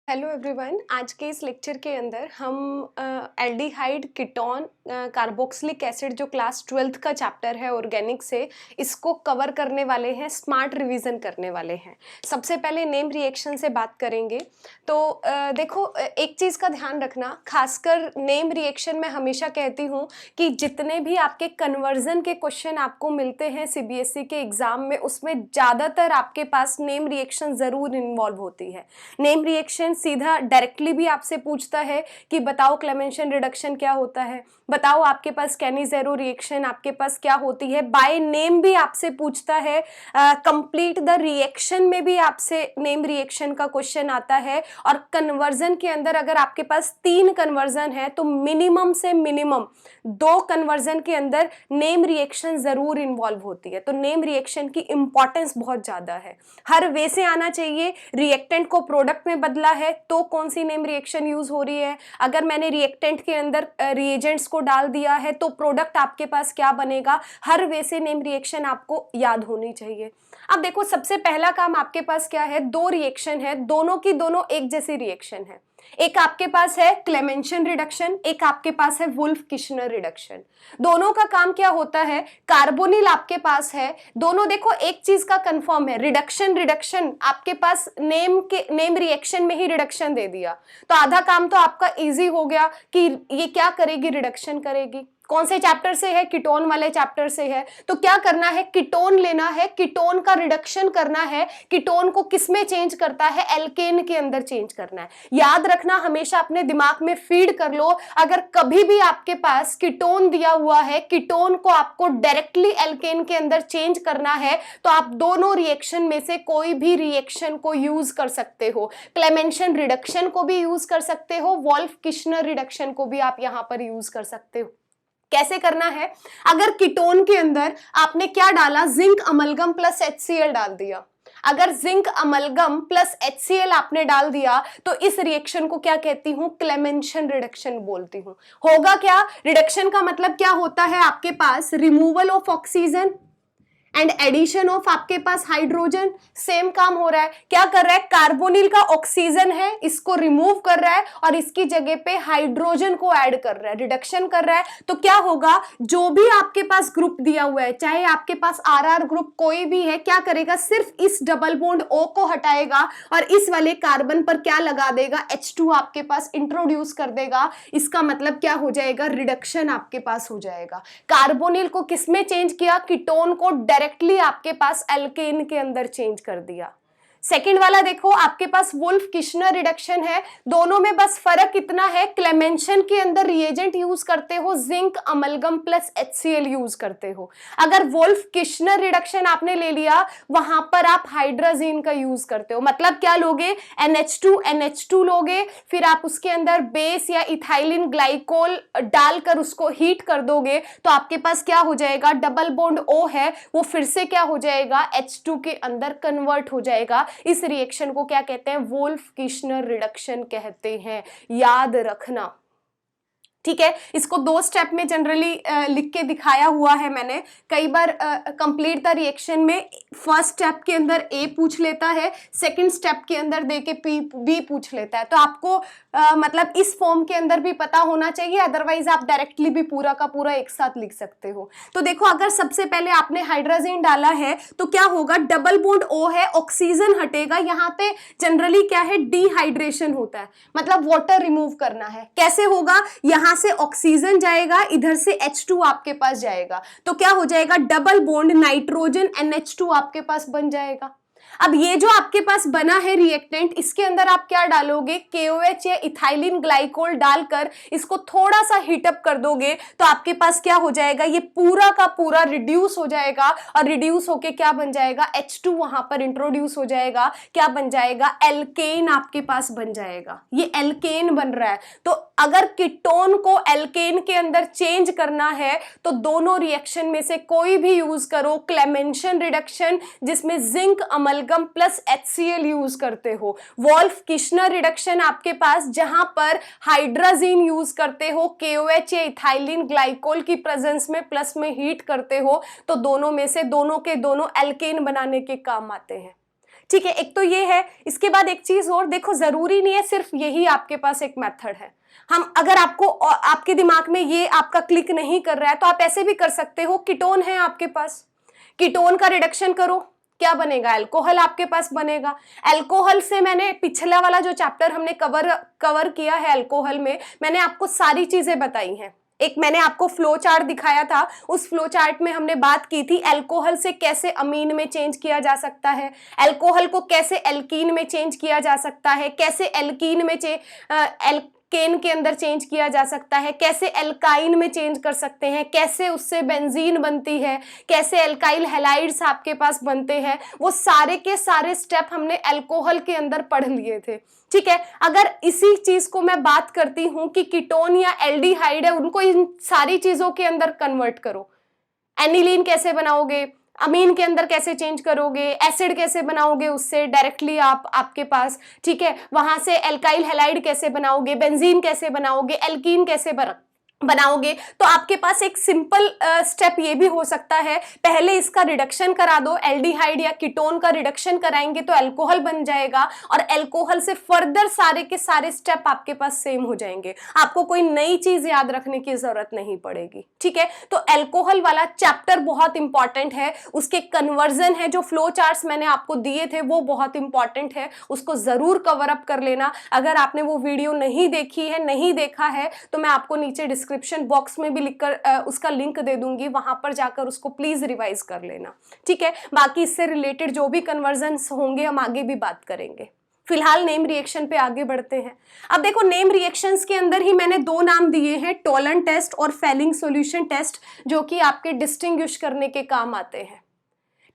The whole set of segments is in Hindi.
Hello everyone. आज के इस लेक्चर के अंदर हम एल्डिहाइड कीटोन कार्बोक्सिलिक एसिड जो क्लास 12th का चैप्टर है ऑर्गेनिक से, इसको कवर करने वाले हैं, स्मार्ट रिवीजन करने वाले हैं। सबसे पहले नेम रिएक्शन से बात करेंगे। तो देखो, एक चीज़ का ध्यान रखना, खासकर नेम रिएक्शन में हमेशा कहती हूँ कि जितने भी आपके कन्वर्जन के क्वेश्चन आपको मिलते हैं सीबीएसई के एग्ज़ाम में, उसमें ज़्यादातर आपके पास नेम रिएक्शन ज़रूर इन्वॉल्व होती है। नेम रिएक्शन सीधा डायरेक्टली भी आपसे पूछता है कि बताओ क्लेमेंशन रिडक्शन क्या होता है, बताओ आपके पास कैनिज़ेरो रिएक्शन आपके पास क्या होती है। बाय नेम भी आपसे पूछता है। कंप्लीट द रिएक्शन में भी आपसे नेम रिएक्शन का क्वेश्चन आता है। और कन्वर्जन के अंदर अगर आपके पास 3 कन्वर्जन है तो मिनिमम से मिनिमम 2 कन्वर्जन के अंदर नेम रिएक्शन जरूर इन्वॉल्व होती है। तो नेम रिएक्शन की इंपॉर्टेंस बहुत ज्यादा है। हर वे से आना चाहिए। रिएक्टेंट को प्रोडक्ट में बदला है तो कौन सी नेम रिएक्शन यूज हो रही है, अगर मैंने रिएक्टेंट के अंदर रिएजेंट्स को डाल दिया है तो प्रोडक्ट आपके पास क्या बनेगा। हर वे से नेम रिएक्शन आपको याद होनी चाहिए। अब देखो, सबसे पहला काम आपके पास क्या है, 2 रिएक्शन है, दोनों की दोनों एक जैसी रिएक्शन है। एक आपके पास है क्लेमेंशन रिडक्शन, एक आपके पास है वुल्फ किश्नर रिडक्शन। दोनों का काम क्या होता है, कार्बोनिल आपके पास है। दोनों देखो एक चीज का कंफर्म है, रिडक्शन रिडक्शन आपके पास नेम रिएक्शन में ही रिडक्शन दे दिया तो आधा काम तो आपका इजी हो गया कि ये क्या करेगी, रिडक्शन करेगी। कौन से चैप्टर से है, कीटोन वाले चैप्टर से है। तो क्या करना है, कीटोन लेना है, कीटोन का रिडक्शन करना है। कीटोन को किस में चेंज करता है, एल्केन के अंदर चेंज करना है। याद रखना, हमेशा अपने दिमाग में फीड कर लो, अगर कभी भी आपके पास कीटोन दिया हुआ है, कीटोन को आपको डायरेक्टली एल्केन के अंदर चेंज करना है तो आप दोनों रिएक्शन में से कोई भी रिएक्शन को यूज कर सकते हो। क्लेमेंशन रिडक्शन को भी यूज कर सकते हो, वोल्फ किश्नर रिडक्शन को भी आप यहां पर यूज कर सकते हो। कैसे करना है, अगर कीटोन के अंदर आपने क्या डाला, जिंक अमलगम प्लस HCl डाल दिया। अगर जिंक अमलगम प्लस HCl आपने डाल दिया तो इस रिएक्शन को क्या कहती हूं, क्लेमेंशन रिडक्शन बोलती हूं। होगा क्या, रिडक्शन का मतलब क्या होता है, आपके पास removal of oxygen and addition of आपके पास हाइड्रोजन। सेम काम हो रहा है, क्या कर रहा है, कार्बोनिल का ऑक्सीजन है इसको रिमूव कर रहा है और इसकी जगह पे हाइड्रोजन को ऐड कर रहा है, रिडक्शन कर रहा है। तो क्या होगा, जो भी आपके पास ग्रुप दिया हुआ है, चाहे आपके पास RR ग्रुप कोई भी है, क्या करेगा, सिर्फ इस डबल बॉन्ड O को हटाएगा और इस वाले कार्बन पर क्या लगा देगा, H2 आपके पास इंट्रोड्यूस कर देगा। इसका मतलब क्या हो जाएगा, रिडक्शन आपके पास हो जाएगा। कार्बोनिल को किसमें चेंज किया, कीटोन को डायरेक्टली आपके पास एल्केन के अंदर चेंज कर दिया। सेकंड वाला देखो, आपके पास वुल्फ किश्नर रिडक्शन है। दोनों में बस फर्क इतना है, क्लेमेंशन के अंदर रिएजेंट यूज करते हो zinc amalgam plus HCl use करते हो। अगर वुल्फ किश्नर रिडक्शन आपने ले लिया, वहां पर आप हाइड्रोजीन का यूज करते हो। मतलब क्या लोगे, NH2 लोगे, फिर आप उसके अंदर बेस या इथाइलिन ग्लाइकोल डालकर उसको हीट कर दोगे तो आपके पास क्या हो जाएगा, डबल बॉन्ड O है वो फिर से क्या हो जाएगा, H2 के अंदर कन्वर्ट हो जाएगा। इस रिएक्शन को क्या कहते हैं, वुल्फ किश्नर रिडक्शन कहते हैं, याद रखना। ठीक है, इसको 2 स्टेप में जनरली लिख के दिखाया हुआ है मैंने। कई बार कंप्लीट द रिएक्शन में फर्स्ट स्टेप के अंदर A पूछ लेता है, सेकंड स्टेप के अंदर दे के B पूछ लेता है। तो आपको मतलब इस फॉर्म के अंदर भी पता होना चाहिए, अदरवाइज आप डायरेक्टली भी पूरा का पूरा एक साथ लिख सकते हो। तो देखो, अगर सबसे पहले आपने हाइड्रोजन डाला है तो क्या होगा, डबल बॉन्ड O है, ऑक्सीजन हटेगा। यहाँ पे जनरली क्या है, डिहाइड्रेशन होता है, मतलब वाटर रिमूव करना है। कैसे होगा, यहाँ से ऑक्सीजन जाएगा, इधर से H2 आपके पास जाएगा, तो क्या हो जाएगा, डबल बॉन्ड नाइट्रोजन NH2 आपके पास बन जाएगा। अब ये जो आपके पास बना है रिएक्टेंट, इसके अंदर आप क्या डालोगे, KOH या इथाइलिन ग्लाइकोल डालकर इसको थोड़ा सा हीटअप कर दोगे तो आपके पास क्या हो जाएगा, ये पूरा का पूरा रिड्यूस हो जाएगा और रिड्यूस होके क्या बन जाएगा, H2 वहां पर इंट्रोड्यूस हो जाएगा। क्या बन जाएगा, एल्केन आपके पास बन जाएगा। ये एल्केन बन रहा है। तो अगर कीटोन को एल्केन के अंदर चेंज करना है तो दोनों रिएक्शन में से कोई भी यूज करो, क्लेमेंशन रिडक्शन जिसमें zinc amalgam plus HCl use करते हो, वोल्फ किश्नर रिडक्शन आपके पास जहां पर हाइड्रोजीन यूज करते हो, KOH या इथाइलिन ग्लाइकोल की प्रेजेंस में प्लस में हीट करते हो, तो दोनों में से दोनों के दोनों एल्केन बनाने के काम आते हैं। ठीक है, एक तो ये है। इसके बाद एक चीज और देखो, जरूरी नहीं है सिर्फ यही आपके पास एक मेथड है। हम अगर आपको आपके दिमाग में ये आपका क्लिक नहीं कर रहा है तो आप ऐसे भी कर सकते हो, कीटोन है आपके पास, कीटोन का रिडक्शन करो, क्या बनेगा, अल्कोहल आपके पास बनेगा। अल्कोहल से मैंने पिछला वाला जो चैप्टर हमने कवर किया है अल्कोहल में, मैंने आपको सारी चीजें बताई हैं। एक मैंने आपको फ्लो चार्ट दिखाया था, उस फ्लो चार्ट में हमने बात की थी अल्कोहल से कैसे अमीन में चेंज किया जा सकता है, अल्कोहल को कैसे एल्कीन में चेंज किया जा सकता है, कैसे एल्कीन में एल्केन के अंदर चेंज किया जा सकता है, कैसे एल्काइन में चेंज कर सकते हैं, कैसे उससे बेंजीन बनती है, कैसे एल्काइल हैलाइड्स आपके पास बनते हैं, वो सारे के सारे स्टेप हमने अल्कोहल के अंदर पढ़ लिए थे। ठीक है, अगर इसी चीज को मैं बात करती हूं कि कीटोन या एल्डिहाइड है, उनको इन सारी चीजों के अंदर कन्वर्ट करो। एनिलीन कैसे बनाओगे, अमीन के अंदर कैसे चेंज करोगे, एसिड कैसे बनाओगे उससे डायरेक्टली आपके पास, ठीक है, वहां से एल्काइल हैलाइड कैसे बनाओगे, बेंजीन कैसे बनाओगे, एल्कीन कैसे बनाओगे, तो आपके पास एक सिंपल स्टेप ये भी हो सकता है, पहले इसका रिडक्शन करा दो, एल्डिहाइड या कीटोन का रिडक्शन कराएंगे तो अल्कोहल बन जाएगा, और अल्कोहल से फर्दर सारे के सारे स्टेप आपके पास सेम हो जाएंगे, आपको कोई नई चीज याद रखने की जरूरत नहीं पड़ेगी। ठीक है, तो अल्कोहल वाला चैप्टर बहुत इंपॉर्टेंट है, उसके कन्वर्जन है, जो फ्लो चार्ट्स मैंने आपको दिए थे वो बहुत इंपॉर्टेंट है, उसको जरूर कवर अप कर लेना। अगर आपने वो वीडियो नहीं देखी है, नहीं देखा है, तो मैं आपको नीचे डिस्क्रिप्शन बॉक्स में भी लिखकर उसका लिंक दे दूंगी, वहां पर जाकर उसको प्लीज रिवाइज कर लेना। ठीक है, बाकी इससे रिलेटेड जो भी कन्वर्जन्स होंगे हम आगे भी बात करेंगे। फिलहाल नेम रिएक्शन पे आगे बढ़ते हैं। अब देखो, नेम रिएक्शंस के अंदर ही मैंने दो नाम दिए हैं, टोलन टेस्ट और फेलिंग सॉल्यूशन टेस्ट, जो कि आपके डिस्टिंग्विश करने के काम आते हैं।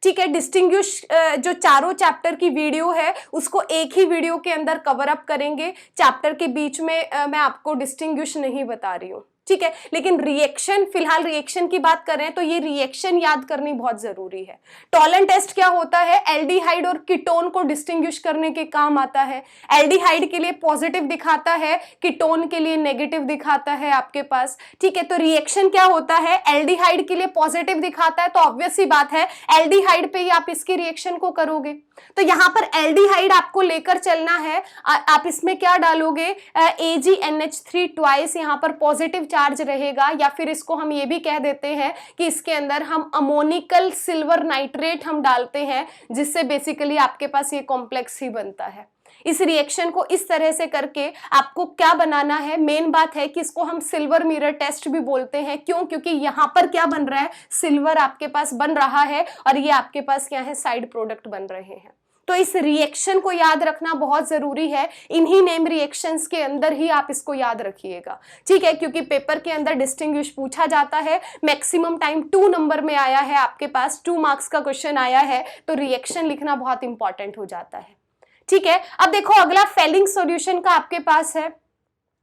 ठीक है, डिस्टिंग्विश जो चारों चैप्टर की वीडियो है उसको एक ही वीडियो के अंदर कवर अप करेंगे, चैप्टर के बीच में मैं आपको डिस्टिंग्विश नहीं बता रही हूँ। ठीक है, लेकिन रिएक्शन, फिलहाल रिएक्शन की बात कर रहे हैं तो ये रिएक्शन याद करनी बहुत जरूरी है। टोलन टेस्ट क्या होता है, एल्डिहाइड और कीटोन को डिस्टिंग्विश करने के काम आता है। एल्डिहाइड के लिए पॉजिटिव दिखाता है, कीटोन के लिए नेगेटिव दिखाता है आपके पास। ठीक है, तो रिएक्शन क्या होता है, एल्डिहाइड के लिए पॉजिटिव दिखाता है, तो ऑब्वियस सी बात है एल्डिहाइड पे ही आप इसकी रिएक्शन को करोगे। तो यहां पर एल्डिहाइड आपको लेकर चलना है, आप इसमें क्या डालोगे, AgNH3 ट्वाइस, यहां पर पॉजिटिव चार्ज रहेगा, या फिर इसको हम ये भी कह देते हैं कि इसके अंदर हम अमोनिकल सिल्वर नाइट्रेट हम डालते हैं, जिससे बेसिकली आपके पास ये कॉम्प्लेक्स ही बनता है। इस रिएक्शन को इस तरह से करके आपको क्या बनाना है, मेन बात है कि इसको हम सिल्वर मिरर टेस्ट भी बोलते हैं। क्यों, क्योंकि यहां पर क्या बन रहा है, सिल्वर आपके पास बन रहा है, और ये आपके पास क्या है, साइड प्रोडक्ट बन रहे हैं। तो इस रिएक्शन को याद रखना बहुत जरूरी है, इन्हीं नेम रिएक्शंस के अंदर ही आप इसको याद रखिएगा। ठीक है, क्योंकि पेपर के अंदर डिस्टिंग्विश पूछा जाता है, मैक्सिमम टाइम 2 नंबर में आया है, आपके पास 2 मार्क्स का क्वेश्चन आया है, तो रिएक्शन लिखना बहुत इंपॉर्टेंट हो जाता है। ठीक है, अब देखो अगला फेलिंग सॉल्यूशन का आपके पास है।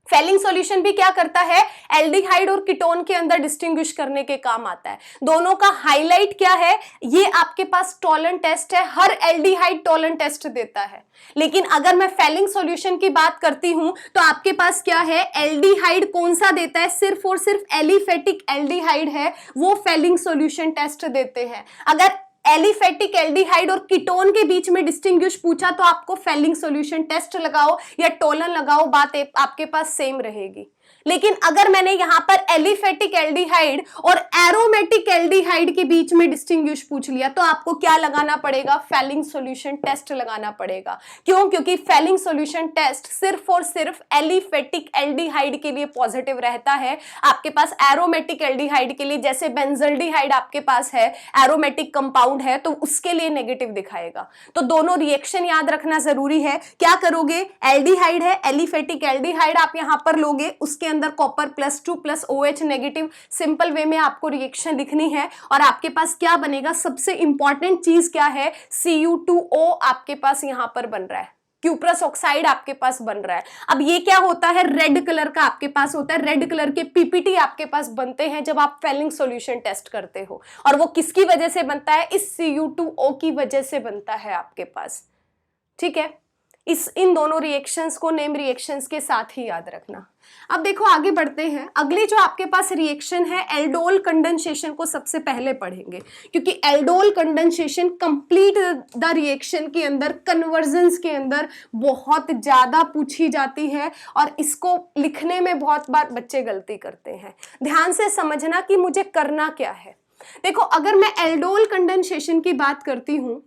फेलिंग सॉल्यूशन भी क्या करता है, एल्डिहाइड और कीटोन के अंदर डिस्टिंग्विश करने के काम आता है। दोनों का हाईलाइट क्या है, ये आपके पास टोलन टेस्ट है, हर एल्डिहाइड टोलन टेस्ट देता है। लेकिन अगर मैं फेलिंग सॉल्यूशन की बात करती हूं तो आपके पास क्या है, एल्डिहाइड कौन सा देता है, सिर्फ और सिर्फ एलिफेटिक एल्डिहाइड है, वो फेलिंग सॉल्यूशन टेस्ट देते हैं। अगर एलिफेटिक एल्डिहाइड और कीटोन के बीच में डिस्टिंग्विश पूछा तो आपको फेलिंग सॉल्यूशन टेस्ट लगाओ या टोलन लगाओ, बात आपके पास सेम रहेगी। लेकिन अगर मैंने यहां पर एलिफेटिक एल्डिहाइड और एरोमेटिक एल्डिहाइड के बीच में डिस्टिंग्विश पूछ लिया तो आपको क्या लगाना पड़ेगा, फेलिंग सॉल्यूशन टेस्ट लगाना पड़ेगा। क्यों, क्योंकि फेलिंग सॉल्यूशन टेस्ट सिर्फ और सिर्फ एलिफेटिक एल्डिहाइड के लिए पॉजिटिव रहता है, आपके पास एरोमेटिक एल्डिहाइड के लिए, जैसे बेंजल्डिहाइड आपके पास है, एरोमेटिक कंपाउंड है, तो उसके लिए नेगेटिव दिखाएगा। तो दोनों रिएक्शन याद रखना जरूरी है। क्या करोगे, एल्डिहाइड है, एलिफेटिक एल्डिहाइड आप यहां पर लोगे, उसके अंदर copper +2 + OH negative, simple way में आपको रिएक्शन लिखनी है, और आपके पास क्या बनेगा, सबसे इंपॉर्टेंट चीज क्या है, Cu2O आपके पास यहां पर बन रहा है, क्यूप्रस ऑक्साइड आपके पास बन रहा है। अब ये क्या होता है, रेड कलर का आपके पास होता है, रेड कलर के पीपीटी आपके पास बनते हैं जब आप फेलिंग सॉल्यूशन टेस्ट करते हो, और वो किसकी वजह से बनता है, इस Cu2O की वजह से बनता है आपके पास। ठीक है, इन दोनों रिएक्शंस को नेम रिएक्शंस के साथ ही याद रखना। अब देखो आगे बढ़ते हैं, अगली जो आपके पास रिएक्शन है एल्डोल कंडेंसेशन को सबसे पहले पढ़ेंगे, क्योंकि aldol condensation complete the reaction के अंदर कन्वर्जन्स के अंदर बहुत ज्यादा पूछी जाती है और इसको लिखने में बहुत बार बच्चे गलती करते हैं। ध्यान से समझना कि मुझे करना क्या है। देखो अगर मैं एल्डोल कंडेंसेशन की बात करती हूं,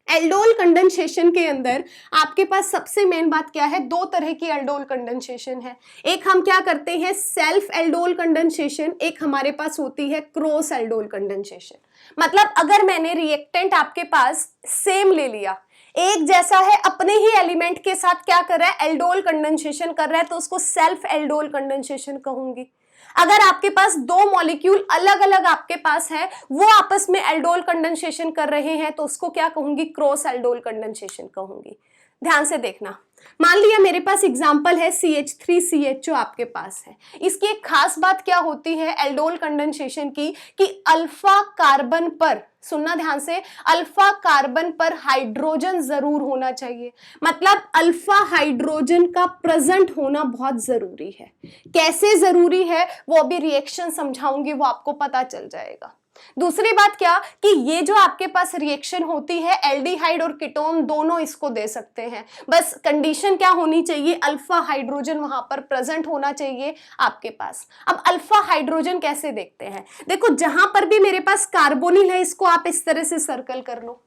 एल्डोल कंडेंसेशन के अंदर आपके पास सबसे मेन बात क्या है, दो तरह की एल्डोल कंडेंसेशन है। एक हम क्या करते हैं सेल्फ एल्डोल कंडेंसेशन, एक हमारे पास होती है क्रॉस एल्डोल कंडेंसेशन। मतलब अगर मैंने रिएक्टेंट आपके पास सेम ले लिया, एक जैसा है, अपने ही एलिमेंट के साथ क्या कर रहा है एल्डोल कंडेंसेशन कर रहा है, तो उसको सेल्फ एल्डोल कंडेंसेशन कहूंगी। अगर आपके पास दो मॉलिक्यूल अलग अलग आपके पास है, वो आपस में एल्डोल कंडेंसेशन कर रहे हैं, तो उसको क्या कहूंगी क्रॉस एल्डोल कंडेंसेशन कहूंगी। ध्यान से देखना, मान लिया मेरे पास एग्जांपल है CH3CH आपके पास है। इसकी एक खास बात क्या होती है एल्डोल कंडेंसेशन की, कि अल्फा कार्बन पर, सुनना ध्यान से, अल्फा कार्बन पर हाइड्रोजन जरूर होना चाहिए। मतलब अल्फा हाइड्रोजन का प्रेजेंट होना बहुत जरूरी है। कैसे जरूरी है वो अभी रिएक्शन समझाऊंगी, वो आपको पता चल जाएगा। दूसरी बात क्या कि ये जो आपके पास रिएक्शन होती है एल्डिहाइड और कीटोन दोनों इसको दे सकते हैं, बस कंडीशन क्या होनी चाहिए अल्फा हाइड्रोजन वहां पर प्रेजेंट होना चाहिए आपके पास। अब अल्फा हाइड्रोजन कैसे देखते हैं, देखो जहां पर भी मेरे पास कार्बोनिल है इसको आप इस तरह से सर्कल कर लो।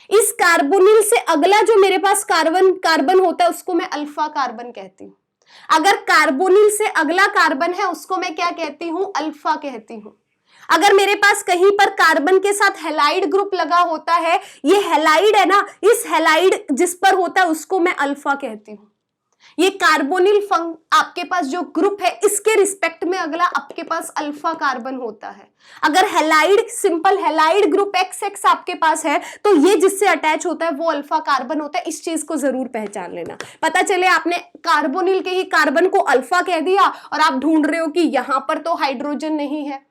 इस कार्बोनिल से अगला जो मेरे पास कार्बन होता है उसको मैं अल्फा कार्बन कहती हूं। अगर कार्बोनिल से अगला कार्बन है उसको मैं क्या कहती हूं अल्फा कहती हूं। अगर मेरे पास कहीं पर कार्बन के साथ हेलाइड ग्रुप लगा होता है, ये हेलाइड है ना, इस हेलाइड जिस पर होता है उसको मैं अल्फा कहती हूं। ये कार्बोनिल आपके पास जो ग्रुप है इसके रिस्पेक्ट में अगला आपके पास अल्फा कार्बन होता है। अगर halide simple halide group XX आपके पास है तो ये जिससे अटैच होता है वो अल्फा कार्बन होता है। इस चीज को जरूर पहचान लेना। पता चले आपने कार्बोनिल के ही कार्बन को अल्फा कह दिया और आप ढूंढ रहे हो कि यहां पर तो हाइड्रोजन नहीं है,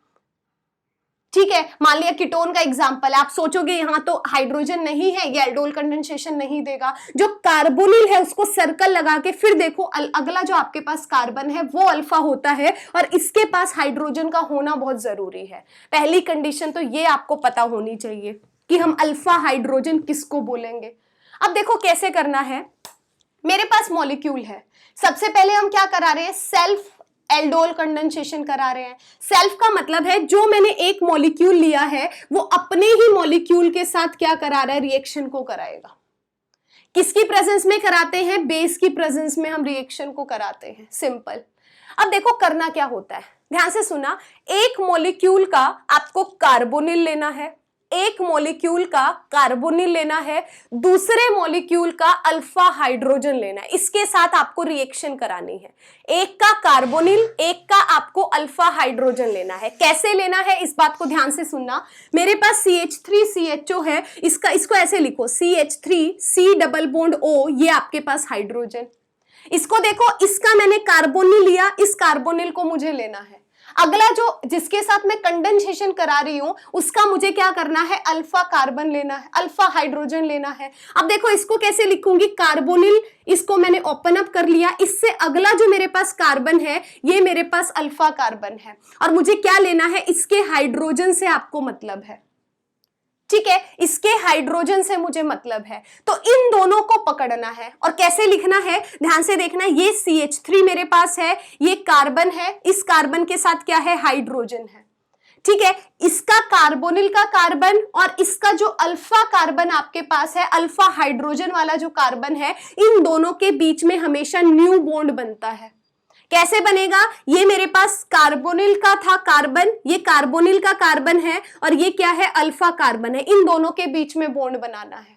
ठीक है। मान लिया कीटोन का एग्जांपल है, आप सोचोगे यहां तो हाइड्रोजन नहीं है, ये एल्डोल कंडेंसेशन नहीं देगा। जो कार्बोनिल है उसको सर्कल लगा के फिर देखो अगला जो आपके पास कार्बन है वो अल्फा होता है और इसके पास हाइड्रोजन का होना बहुत जरूरी है। पहली कंडीशन तो ये आपको पता होनी चाहिए कि हम अल्फा हाइड्रोजन किसको बोलेंगे। अब देखो कैसे करना है, मेरे पास मॉलिक्यूल है, सबसे पहले हम क्या करा रहे हैं सेल्फ एल्डोल कंडेंसेशन करा रहे हैं। सेल्फ का मतलब है जो मैंने एक मॉलिक्यूल लिया है वो अपने ही मॉलिक्यूल के साथ क्या करा रहा है रिएक्शन को कराएगा। किसकी प्रेजेंस में कराते हैं, बेस की प्रेजेंस में हम रिएक्शन को कराते हैं, सिंपल। अब देखो करना क्या होता है, ध्यान से सुना। एक मॉलिक्यूल का आपको कार्बोनिल लेना है, एक मॉलिक्यूल का कार्बोनिल लेना है, दूसरे मॉलिक्यूल का अल्फा हाइड्रोजन लेना है, इसके साथ आपको रिएक्शन करानी है। एक का कार्बोनिल एक का आपको अल्फा हाइड्रोजन लेना है। कैसे लेना है इस बात को ध्यान से सुनना। मेरे पास CH3CHO है, इसको ऐसे लिखो CH3C डबल बॉन्ड O, ये आपके पास हाइड्रोजन। इसको देखो, इसका मैंने कार्बोनिल लिया, इस कार्बोनिल को मुझे लेना है। अगला जो जिसके साथ मैं कंडेंसेशन करा रही हूं उसका मुझे क्या करना है अल्फा कार्बन लेना है, अल्फा हाइड्रोजन लेना है। अब देखो इसको कैसे लिखूंगी, कार्बोनिल इसको मैंने ओपन अप कर लिया, इससे अगला जो मेरे पास कार्बन है ये मेरे पास अल्फा कार्बन है और मुझे क्या लेना है, इसके हाइड्रोजन से आपको मतलब है, ठीक है, इसके हाइड्रोजन से मुझे मतलब है। तो इन दोनों को पकड़ना है और कैसे लिखना है ध्यान से देखना। ये CH3 मेरे पास है, ये कार्बन है, इस कार्बन के साथ क्या है हाइड्रोजन है, ठीक है। इसका कार्बोनिल का कार्बन और इसका जो अल्फा कार्बन आपके पास है, अल्फा हाइड्रोजन वाला जो कार्बन है, इन दोनों के बीच में हमेशा न्यू बॉन्ड बनता है। कैसे बनेगा, ये मेरे पास कार्बोनिल का था कार्बन, ये कार्बोनिल का कार्बन है और ये क्या है अल्फा कार्बन है, इन दोनों के बीच में बॉन्ड बनाना है।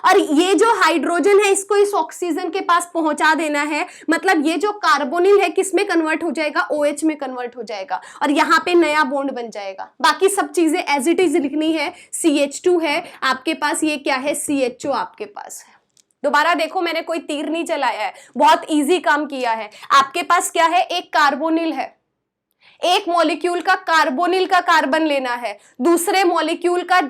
और ये जो हाइड्रोजन है इसको इस ऑक्सीजन के पास पहुंचा देना है। मतलब ये जो कार्बोनिल है किस में कन्वर्ट हो जाएगा, OH में कन्वर्ट हो जाएगा और यहाँ पे नया बॉन्ड बन जाएगा। बाकी सब चीजें एज इट इज लिखनी है। CH2 है आपके पास, ये क्या है CHO आपके पास है। दोबारा देखो, मैंने कोई तीर नहीं चलाया है, बहुत इजी काम किया है। आपके पास क्या है, एक कार्बोनिल है, एक मॉलिक्यूल का कार्बोनिल का कार्बन लेना है, दूसरे मॉलिक्यूल का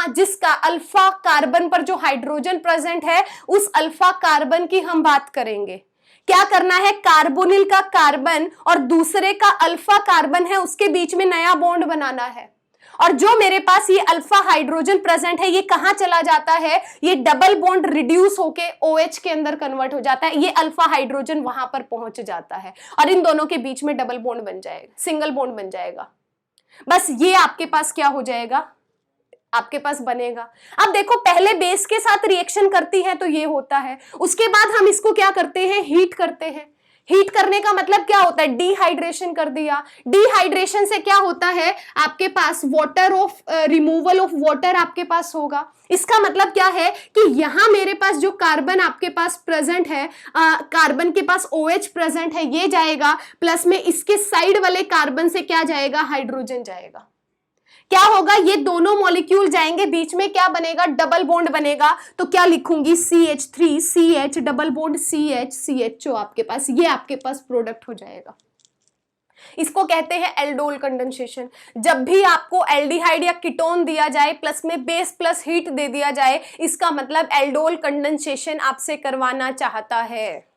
जिसका अल्फा कार्बन पर जो हाइड्रोजन प्रेजेंट है उस अल्फा कार्बन की हम बात करेंगे। क्या करना है, कार्बोनिल का कार्बन और दूसरे का अल्फा कार्बन है उसके बीच में नया बॉन्ड बनाना है। और जो मेरे पास ये अल्फा हाइड्रोजन प्रेजेंट है ये कहां चला जाता है, ये डबल बॉन्ड रिड्यूस होके OH के अंदर कन्वर्ट हो जाता है, ये अल्फा हाइड्रोजन वहां पर पहुंच जाता है और इन दोनों के बीच में डबल बॉन्ड बन जाएगा, सिंगल बॉन्ड बन जाएगा। बस ये आपके पास क्या हो जाएगा, आपके पास बनेगा। अब देखो पहले बेस के साथ रिएक्शन करती है तो ये होता है, उसके बाद हम इसको क्या करते हैं, हीट करते हैं। हीट करने का मतलब क्या होता है, डिहाइड्रेशन कर दिया। डिहाइड्रेशन से क्या होता है, आपके पास रिमूवल ऑफ वाटर आपके पास होगा। इसका मतलब क्या है कि यहां मेरे पास जो कार्बन आपके पास प्रेजेंट है, कार्बन के पास OH प्रेजेंट है, ये जाएगा, प्लस में इसके साइड वाले कार्बन से क्या जाएगा, हाइड्रोजन जाएगा। क्या होगा, ये दोनों मॉलिक्यूल जाएंगे, बीच में क्या बनेगा, डबल बॉन्ड बनेगा। तो क्या लिखूंगी, CH3CH डबल बॉन्ड CHCHO आपके पास, ये आपके पास प्रोडक्ट हो जाएगा। इसको कहते हैं एल्डोल कंडेंसेशन। जब भी आपको एल्डिहाइड या कीटोन दिया जाए प्लस में बेस प्लस हीट दे दिया जाए, इसका मतलब एल्डोल कंडेंसेशन आपसे करवाना चाहता है।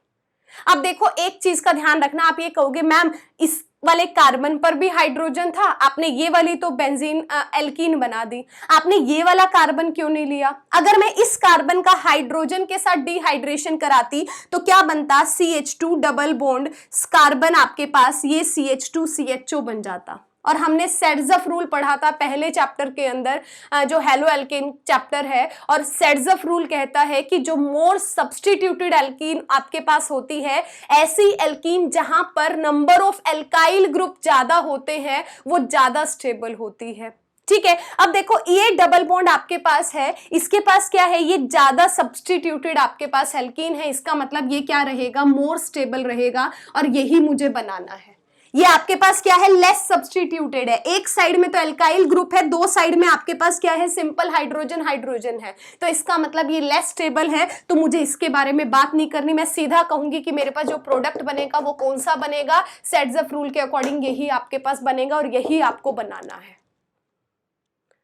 अब देखो एक चीज का ध्यान रखना, आप ये कहोगे मैम इस वाले कार्बन पर भी हाइड्रोजन था, आपने ये वाली तो बेंजीन एल्कीन बना दी, आपने ये वाला कार्बन क्यों नहीं लिया। अगर मैं इस कार्बन का हाइड्रोजन के साथ डिहाइड्रेशन कराती तो क्या बनता, CH2 डबल बॉन्ड कार्बन आपके पास ये CH2CHO बन जाता। और हमने सेड्जफ रूल पढ़ा था पहले चैप्टर के अंदर, जो हेलो एल्केन चैप्टर है, और सेड्जफ रूल कहता है कि जो मोर सब्स्टिट्यूटेड एल्कीन आपके पास होती है, ऐसी एल्कीन जहां पर नंबर ऑफ एल्काइल ग्रुप ज्यादा होते हैं वो ज्यादा स्टेबल होती है। ठीक है, अब देखो ये डबल बॉन्ड आपके पास है, इसके पास क्या है, ये ज्यादा सब्स्टिट्यूटेड आपके पास एल्कीन है, इसका मतलब ये क्या रहेगा, मोर स्टेबल रहेगा, और यही मुझे बनाना है। ये आपके पास क्या है, लेस सब्स्टिट्यूटेड है, एक साइड में तो एल्काइल ग्रुप है, दो साइड में आपके पास क्या है, सिंपल हाइड्रोजन हाइड्रोजन है, तो इसका मतलब ये लेस स्टेबल है, तो मुझे इसके बारे में बात नहीं करनी, मैं सीधा कहूंगी कि मेरे पास जो प्रोडक्ट बनेगा वो कौन सा बनेगा, सेड्जफ रूल के अकॉर्डिंग यही आपके पास बनेगा और यही आपको बनाना है।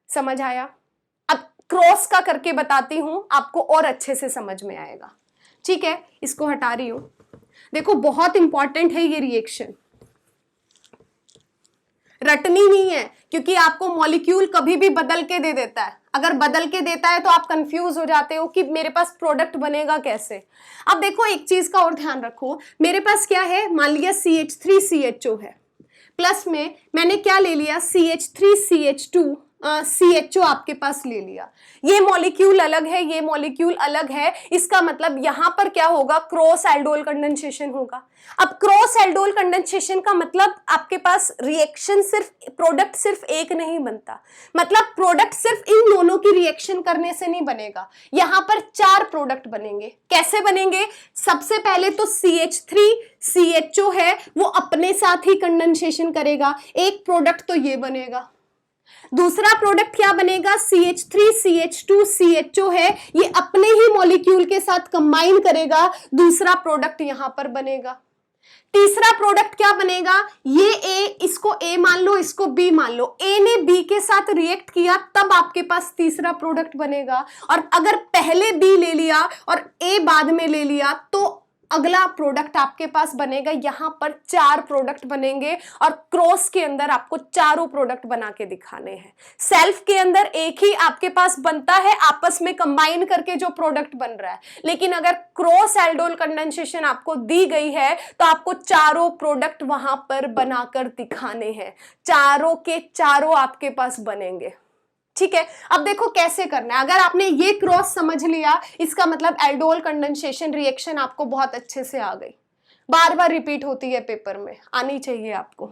समझ आया। अब क्रॉस का करके बताती हूं, आपको और अच्छे से समझ में आएगा। ठीक है, इसको हटा रही हूं। देखो बहुत इंपॉर्टेंट है ये रिएक्शन, रटनी नहीं है, क्योंकि आपको मॉलिक्यूल कभी भी बदल के दे देता है। अगर बदल के देता है तो आप कंफ्यूज हो जाते हो कि मेरे पास प्रोडक्ट बनेगा कैसे। अब देखो एक चीज का और ध्यान रखो, मेरे पास क्या है, मान लिया CH3CHO है, प्लस में मैंने क्या ले लिया, CH3CH2 CHO आपके पास ले लिया। ये मॉलिक्यूल अलग है, ये मॉलिक्यूल अलग है, इसका मतलब यहां पर क्या होगा, क्रॉस एल्डोल कंडेंसेशन होगा। अब क्रॉस एल्डोल कंडेंसेशन का मतलब आपके पास रिएक्शन सिर्फ प्रोडक्ट सिर्फ एक नहीं बनता, मतलब प्रोडक्ट सिर्फ इन दोनों की रिएक्शन करने से नहीं बनेगा, यहां पर 4 प्रोडक्ट बनेंगे। कैसे बनेंगे, सबसे पहले तो CH3CHO है वो अपने साथ ही कंडेंसेशन करेगा, एक प्रोडक्ट तो ये बनेगा। दूसरा प्रोडक्ट क्या बनेगा, CH3CH2CHO है, ये अपने ही मॉलिक्यूल के साथ कंबाइन करेगा, दूसरा प्रोडक्ट यहां पर बनेगा। तीसरा प्रोडक्ट क्या बनेगा, ये A, इसको A मान लो, इसको B मान लो, A ने B के साथ रिएक्ट किया तब आपके पास तीसरा प्रोडक्ट बनेगा, और अगर पहले B ले लिया और A बाद में ले लिया तो अगला प्रोडक्ट आपके पास बनेगा। यहां पर 4 प्रोडक्ट बनेंगे और क्रॉस के अंदर आपको चारों प्रोडक्ट बना के दिखाने हैं। सेल्फ के अंदर एक ही आपके पास बनता है, आपस में कंबाइन करके जो प्रोडक्ट बन रहा है, लेकिन अगर क्रॉस एल्डोल कंडेंसेशन आपको दी गई है तो आपको चारों प्रोडक्ट वहां पर बनाकर दिखाने हैं, चारों के चारों आपके पास बनेंगे। ठीक है, अब देखो कैसे करना है। अगर आपने ये क्रॉस समझ लिया, इसका मतलब एल्डोल कंडेंसेशन रिएक्शन आपको बहुत अच्छे से आ गई, बार बार रिपीट होती है पेपर में, आनी चाहिए आपको।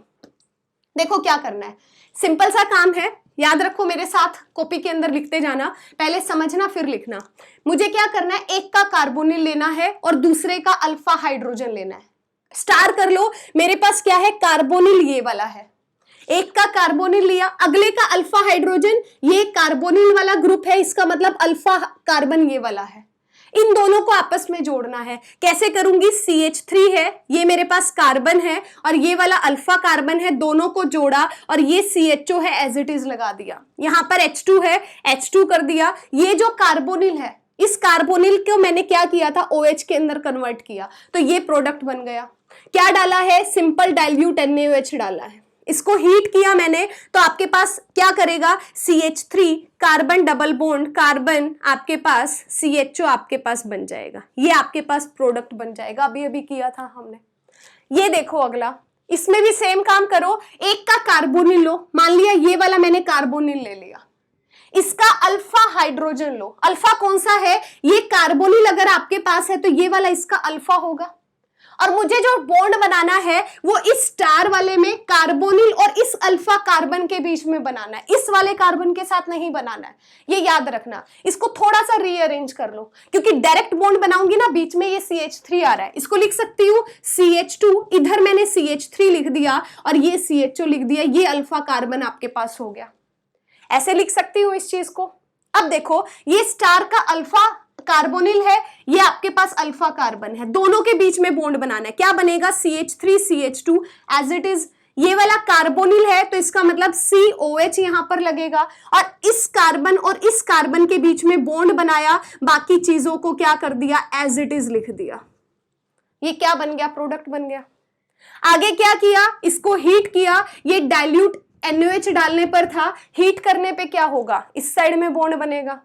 देखो क्या करना है, सिंपल सा काम है, याद रखो मेरे साथ, कॉपी के अंदर लिखते जाना, पहले समझना फिर लिखना। मुझे क्या करना है, एक का कार्बोनिल लेना है और दूसरे का अल्फा हाइड्रोजन लेना है। स्टार कर लो, मेरे पास क्या है, कार्बोनिल ये वाला है, एक का कार्बोनिल लिया, अगले का अल्फा हाइड्रोजन, ये कार्बोनिल वाला ग्रुप है, इसका मतलब अल्फा कार्बन ये वाला है। इन दोनों को आपस में जोड़ना है। कैसे करूंगी? CH3 है, ये मेरे पास कार्बन है और ये वाला अल्फा कार्बन है, दोनों को जोड़ा और ये CHO है एज इट इज लगा दिया। यहां पर H2 है, H2 कर दिया। ये जो कार्बोनिल है, इस कार्बोनिल को मैंने क्या किया था? OH के अंदर कन्वर्ट किया, तो ये प्रोडक्ट बन गया। क्या डाला है? सिंपल डाइल्यूट NaOH डाला है। इसको हीट किया मैंने, तो आपके पास क्या करेगा? CH3 carbon double bond carbon, आपके पास CHO आपके पास बन जाएगा। ये आपके पास प्रोडक्ट बन जाएगा। अभी अभी किया था हमने। ये देखो अगला, इसमें भी सेम काम करो। एक का कार्बोनिल लो, मान लिया ये वाला मैंने कार्बोनिल ले लिया, इसका अल्फा हाइड्रोजन लो। अल्फा कौन सा है? ये कार्बोनिल अगर आपके पास है तो ये वाला इसका अल्फा होगा। और मुझे जो बॉन्ड बनाना है वो इस स्टार वाले में कार्बोनिल और इस अल्फा कार्बन के बीच में बनाना है, इस वाले कार्बन के साथ नहीं बनाना है, ये याद रखना। इसको थोड़ा सा रीअरेंज कर लो, क्योंकि डायरेक्ट बॉन्ड बनाऊंगी ना, बीच में ये CH3 आ रहा है, इसको लिख सकती हूँ CH2, इधर मैंने CH3 लिख दिया और ये CHO लिख दिया, ये अल्फा कार्बन आपके पास हो गया। ऐसे लिख सकती हूँ इस चीज को। अब देखो, ये स्टार का अल्फा कार्बोनिल है, ये आपके पास अल्फा कार्बन है, दोनों के बीच में बॉन्ड बनाना है। क्या बनेगा? CH3 CH2 as it is. ये वाला कार्बोनिल है तो इसका मतलब COH यहां पर लगेगा और इस कार्बन और इस कार्बन के बीच में बॉन्ड बनाया, बाकी चीजों को क्या कर दिया? एज इट इज लिख दिया। ये क्या बन गया? प्रोडक्ट बन गया। आगे क्या किया? इसको हीट किया। ये डाइल्यूट NaOH डालने पर था, हीट करने पे क्या होगा? इस साइड में बॉन्ड बनेगा।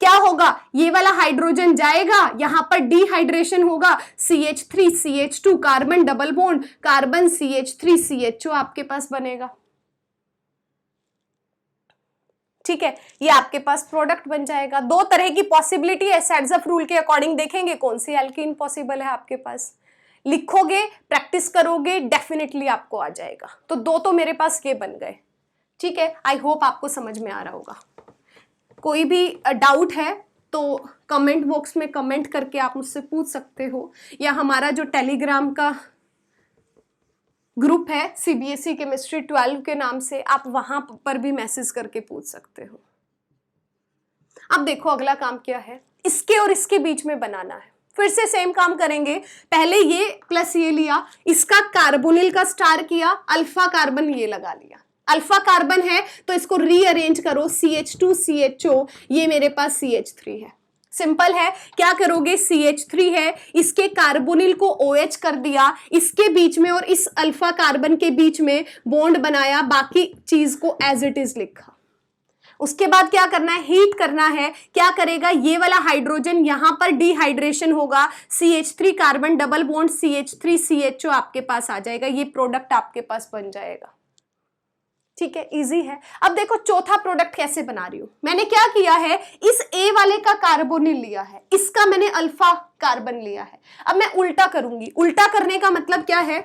क्या होगा? ये वाला हाइड्रोजन जाएगा, यहां पर डिहाइड्रेशन होगा, CH3 CH2 carbon double bond carbon CH3 CHO आपके पास बनेगा। ठीक है, ये आपके पास प्रोडक्ट बन जाएगा। दो तरह की पॉसिबिलिटी है, सैड्जफ रूल के अकॉर्डिंग देखेंगे कौन सी एल्कीन पॉसिबल है आपके पास। लिखोगे, प्रैक्टिस करोगे, डेफिनेटली आपको आ जाएगा। तो दो तो मेरे पास ये बन गए। ठीक है, आई होप आपको समझ में आ रहा होगा। कोई भी डाउट है तो कमेंट बॉक्स में कमेंट करके आप मुझसे पूछ सकते हो, या हमारा जो टेलीग्राम का ग्रुप है CBSE केमिस्ट्री 12 के नाम से, आप वहां पर भी मैसेज करके पूछ सकते हो। अब देखो अगला काम क्या है, इसके और इसके बीच में बनाना है। फिर से सेम काम करेंगे, पहले ये प्लस ये लिया, इसका कार्बोनिल का स्टार किया, अल्फा कार्बन ये लगा लिया। अल्फा कार्बन है तो इसको रीअरेंज करो, CH2 CHO, ये मेरे पास CH3 है। सिंपल है, क्या करोगे? CH3 है, इसके कार्बोनिल को OH कर दिया, इसके बीच में और इस अल्फा कार्बन के बीच में बॉन्ड बनाया, बाकी चीज को एज इट इज लिखा। उसके बाद क्या करना है? हीट करना है। क्या करेगा? ये वाला हाइड्रोजन यहां पर डिहाइड्रेशन होगा, CH3 carbon double bond CH3 CHO आपके पास आ जाएगा, ये प्रोडक्ट आपके पास बन जाएगा। ठीक है, इजी है। अब देखो चौथा प्रोडक्ट कैसे बना रही हूं। मैंने क्या किया है, इस A वाले का कार्बोनिल लिया है, इसका मैंने अल्फा कार्बन लिया है। अब मैं उल्टा करूंगी। उल्टा करने का मतलब क्या है?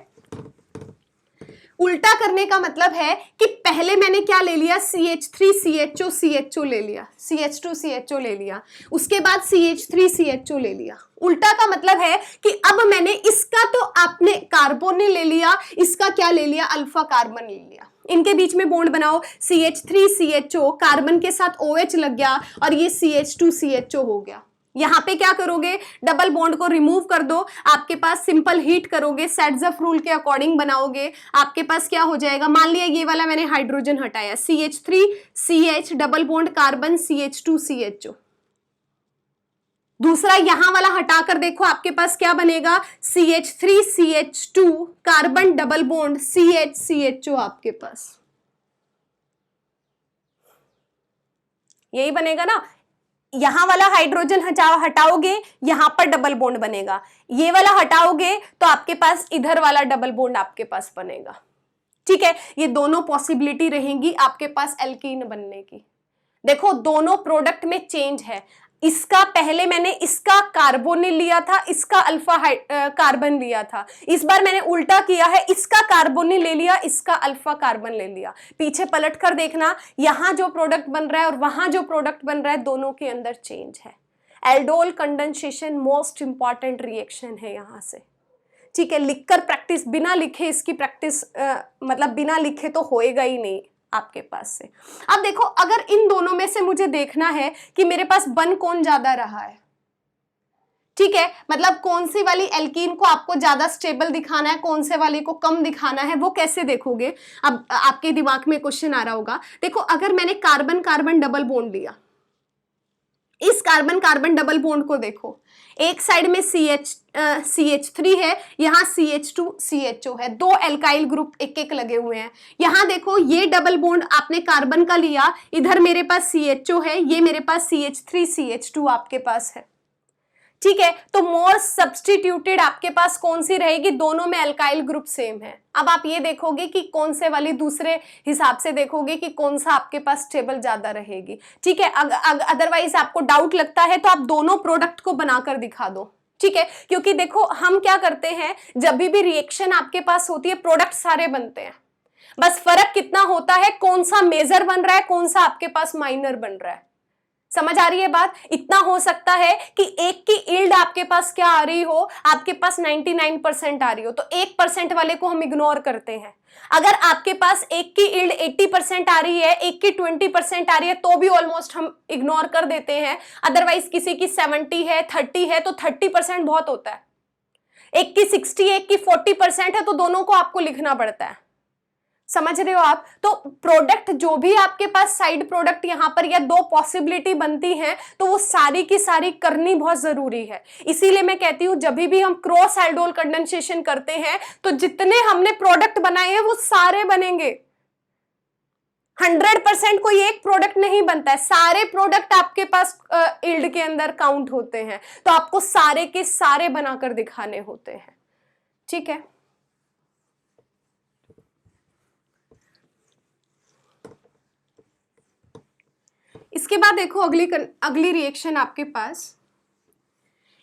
उल्टा करने का मतलब है कि पहले मैंने क्या ले लिया? CH3 CHO CHO ले लिया, CH2 CHO ले लिया, उसके बाद CH3 CHO ले लिया। उल्टा का मतलब है कि अब मैंने इसका तो आपने कार्बोनिल ले लिया, इसका क्या ले लिया? अल्फा कार्बन ले लिया। इनके बीच में बॉन्ड बनाओ, CH3 CHO कार्बन के साथ OH लग गया और ये CH2 CHO हो गया। यहां पे क्या करोगे? डबल बॉन्ड को रिमूव कर दो, आपके पास सिंपल हीट करोगे, सैड्जफ रूल के अकॉर्डिंग बनाओगे, आपके पास क्या हो जाएगा? मान लिया ये वाला मैंने हाइड्रोजन हटाया, CH3 CH double bond carbon CH2 CHO। दूसरा यहां वाला हटाकर देखो आपके पास क्या बनेगा? CH3 CH2 carbon double bond CH CHO आपके पास यही बनेगा ना। यहां वाला हाइड्रोजन हटाओगे, यहां पर डबल बॉन्ड बनेगा, ये वाला हटाओगे तो आपके पास इधर वाला डबल बॉन्ड आपके पास बनेगा। ठीक है, ये दोनों पॉसिबिलिटी रहेंगी आपके पास एल्कीन बनने की। देखो दोनों प्रोडक्ट में चेंज है, इसका पहले मैंने इसका कार्बोनिल लिया था, इसका अल्फा कार्बन लिया था, इस बार मैंने उल्टा किया है, इसका कार्बोनिल ले लिया, इसका अल्फा कार्बन ले लिया। पीछे पलट कर देखना, यहां जो प्रोडक्ट बन रहा है और वहां जो प्रोडक्ट बन रहा है, दोनों के अंदर चेंज है। Aldol condensation most important reaction है यहां से। ठीक है, लिखकर प्रैक्टिस, बिना लिखे इसकी प्रैक्टिस मतलब बिना लिखे तो होएगा ही नहीं आपके पास से। अब देखो, अगर इन दोनों में से मुझे देखना है कि मेरे पास बन कौन ज्यादा रहा है, ठीक है, मतलब कौन सी वाली एल्कीन को आपको ज्यादा स्टेबल दिखाना है, कौन से वाली को कम दिखाना है, वो कैसे देखोगे। अब आपके दिमाग में क्वेश्चन आ रहा होगा, देखो अगर मैंने कार्बन कार्बन डबल बॉन्ड लिया, इस कार्बन कार्बन डबल बॉन्ड को देखो, एक साइड में CH3 है, यहाँ CH2 CHO है, दो एल्काइल ग्रुप एक एक लगे हुए हैं। यहाँ देखो ये डबल बॉन्ड आपने कार्बन का लिया, इधर मेरे पास CHO है, ये मेरे पास CH3 CH2 आपके पास है। ठीक है, तो मोर सब्स्टिट्यूटेड आपके पास कौन सी रहेगी, दोनों में अल्काइल ग्रुप सेम है। अब आप ये देखोगे कि कौन से वाली दूसरे हिसाब से देखोगे कि कौन सा आपके पास स्टेबल ज्यादा रहेगी। ठीक है, अदरवाइज आपको डाउट लगता है तो आप दोनों प्रोडक्ट को बनाकर दिखा दो। ठीक है, क्योंकि देखो हम क्या करते हैं, जब भी रिएक्शन आपके पास होती है प्रोडक्ट सारे बनते हैं, बस फर्क कितना होता है, कौन सा मेजर बन रहा है, कौन सा आपके पास माइनर बन रहा है। समझ आ रही है बात। इतना हो सकता है कि एक की यील्ड आपके पास क्या आ रही हो, आपके पास 99% आ रही हो, तो 1% वाले को हम इग्नोर करते हैं। अगर आपके पास एक की यील्ड 80% आ रही है, एक की 20% आ रही है, तो भी ऑलमोस्ट हम इग्नोर कर देते हैं। अदरवाइज किसी की 70 है, 30 है, तो 30% बहुत होता है। एक की 60, एक की 40% है, तो दोनों को आपको लिखना पड़ता है। समझ रहे हो आप। तो प्रोडक्ट जो भी आपके पास साइड प्रोडक्ट यहां पर या दो पॉसिबिलिटी बनती हैं, तो वो सारी की सारी करनी बहुत जरूरी है। इसीलिए मैं कहती हूं जब भी हम क्रॉस एल्डोल कंडेंसेशन करते हैं तो जितने हमने प्रोडक्ट बनाए हैं वो सारे बनेंगे। 100% कोई एक प्रोडक्ट नहीं बनता है, सारे प्रोडक्ट आपके पास यील्ड के अंदर काउंट होते हैं, तो आपको सारे के सारे बनाकर दिखाने होते हैं। ठीक है, इसके बाद देखो अगली रिएक्शन आपके पास,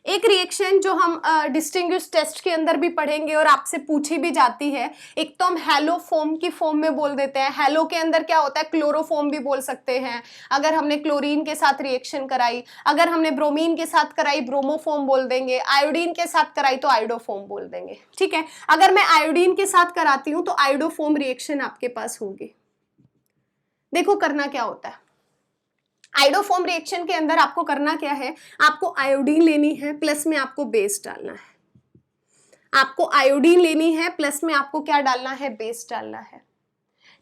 एक रिएक्शन जो हम डिस्टिंग्विश टेस्ट के अंदर भी पढ़ेंगे और आपसे पूछी भी जाती है। एक तो हम हेलोफोम की फॉर्म में बोल देते हैं। हेलो के अंदर क्या होता है, क्लोरोफोम भी बोल सकते हैं। अगर हमने क्लोरीन के साथ रिएक्शन कराई, अगर हमने ब्रोमीन के साथ कराई ब्रोमोफोम बोल देंगे, आयोडीन के साथ कराई तो आयोडोफोम बोल देंगे। ठीक है, अगर मैं आयोडीन के साथ कराती हूं तो आयोडोफोम रिएक्शन आपके पास होगी। देखो करना क्या होता है, आयोडोफोम रिएक्शन के अंदर आपको करना क्या है, आपको आयोडीन लेनी है, प्लस में आपको बेस डालना है। आपको आयोडीन लेनी है, प्लस में आपको क्या डालना है, बेस डालना है।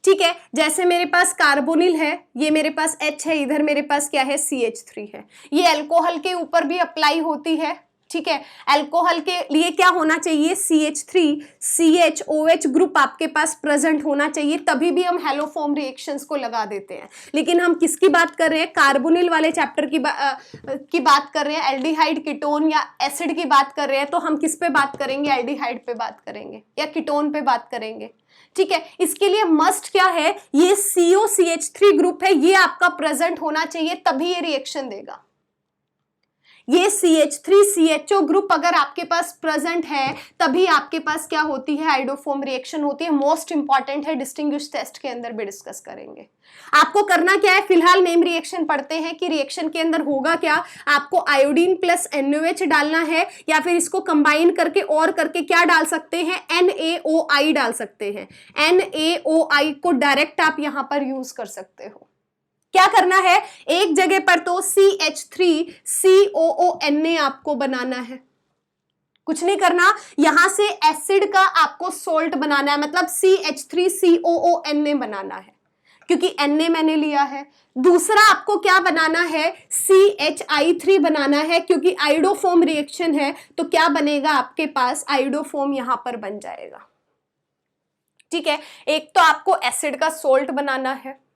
ठीक है, जैसे मेरे पास कार्बोनिल है, ये मेरे पास H है, इधर मेरे पास क्या है, CH3 है। ये अल्कोहल के ऊपर भी अप्लाई होती है। ठीक है, अल्कोहल के लिए क्या होना चाहिए, CH3 CHOH ग्रुप आपके पास प्रेजेंट होना चाहिए, तभी भी हम हेलोफॉर्म रिएक्शंस को लगा देते हैं। लेकिन हम किसकी बात कर रहे हैं, कार्बोनिल वाले चैप्टर की बात कर रहे हैं, एल्डिहाइड कीटोन या एसिड की बात कर रहे हैं, तो हम किस पे बात करेंगे, एल्डिहाइड पे बात करेंगे या कीटोन पे बात करेंगे। ठीक है, इसके लिए मस्ट क्या है, ये COCH3 ग्रुप है, ये आपका प्रेजेंट होना चाहिए, तभी ये रिएक्शन देगा। ये CH3 CHO ग्रुप अगर आपके पास प्रेजेंट है तभी आपके पास क्या होती है, आयोडोफॉर्म रिएक्शन होती है। मोस्ट इंपॉर्टेंट है, डिस्टिंग्विश टेस्ट के अंदर भी डिस्कस करेंगे। आपको करना क्या है, फिलहाल नेम रिएक्शन पढ़ते हैं कि रिएक्शन के अंदर होगा क्या। आपको आयोडीन प्लस NaOH डालना है, या फिर इसको कंबाइन करके और करके क्या डाल सकते हैं, NaOI डाल सकते हैं। NaOI को डायरेक्ट आप यहां पर यूज कर सकते हो। क्या करना है, एक जगह पर तो CH3COONA आपको बनाना है, कुछ नहीं करना। यहां से एसिड का आपको सोल्ट बनाना है, मतलब CH3COONA बनाना है, क्योंकि Na मैंने लिया है। दूसरा आपको क्या बनाना है, CHI3 बनाना है, क्योंकि आयोडोफॉर्म रिएक्शन है, तो क्या बनेगा आपके पास, आयोडोफॉर्म यहां पर बन जाएगा। ठीक है, एक तो आपको एसिड का सोल्ट बनाना है,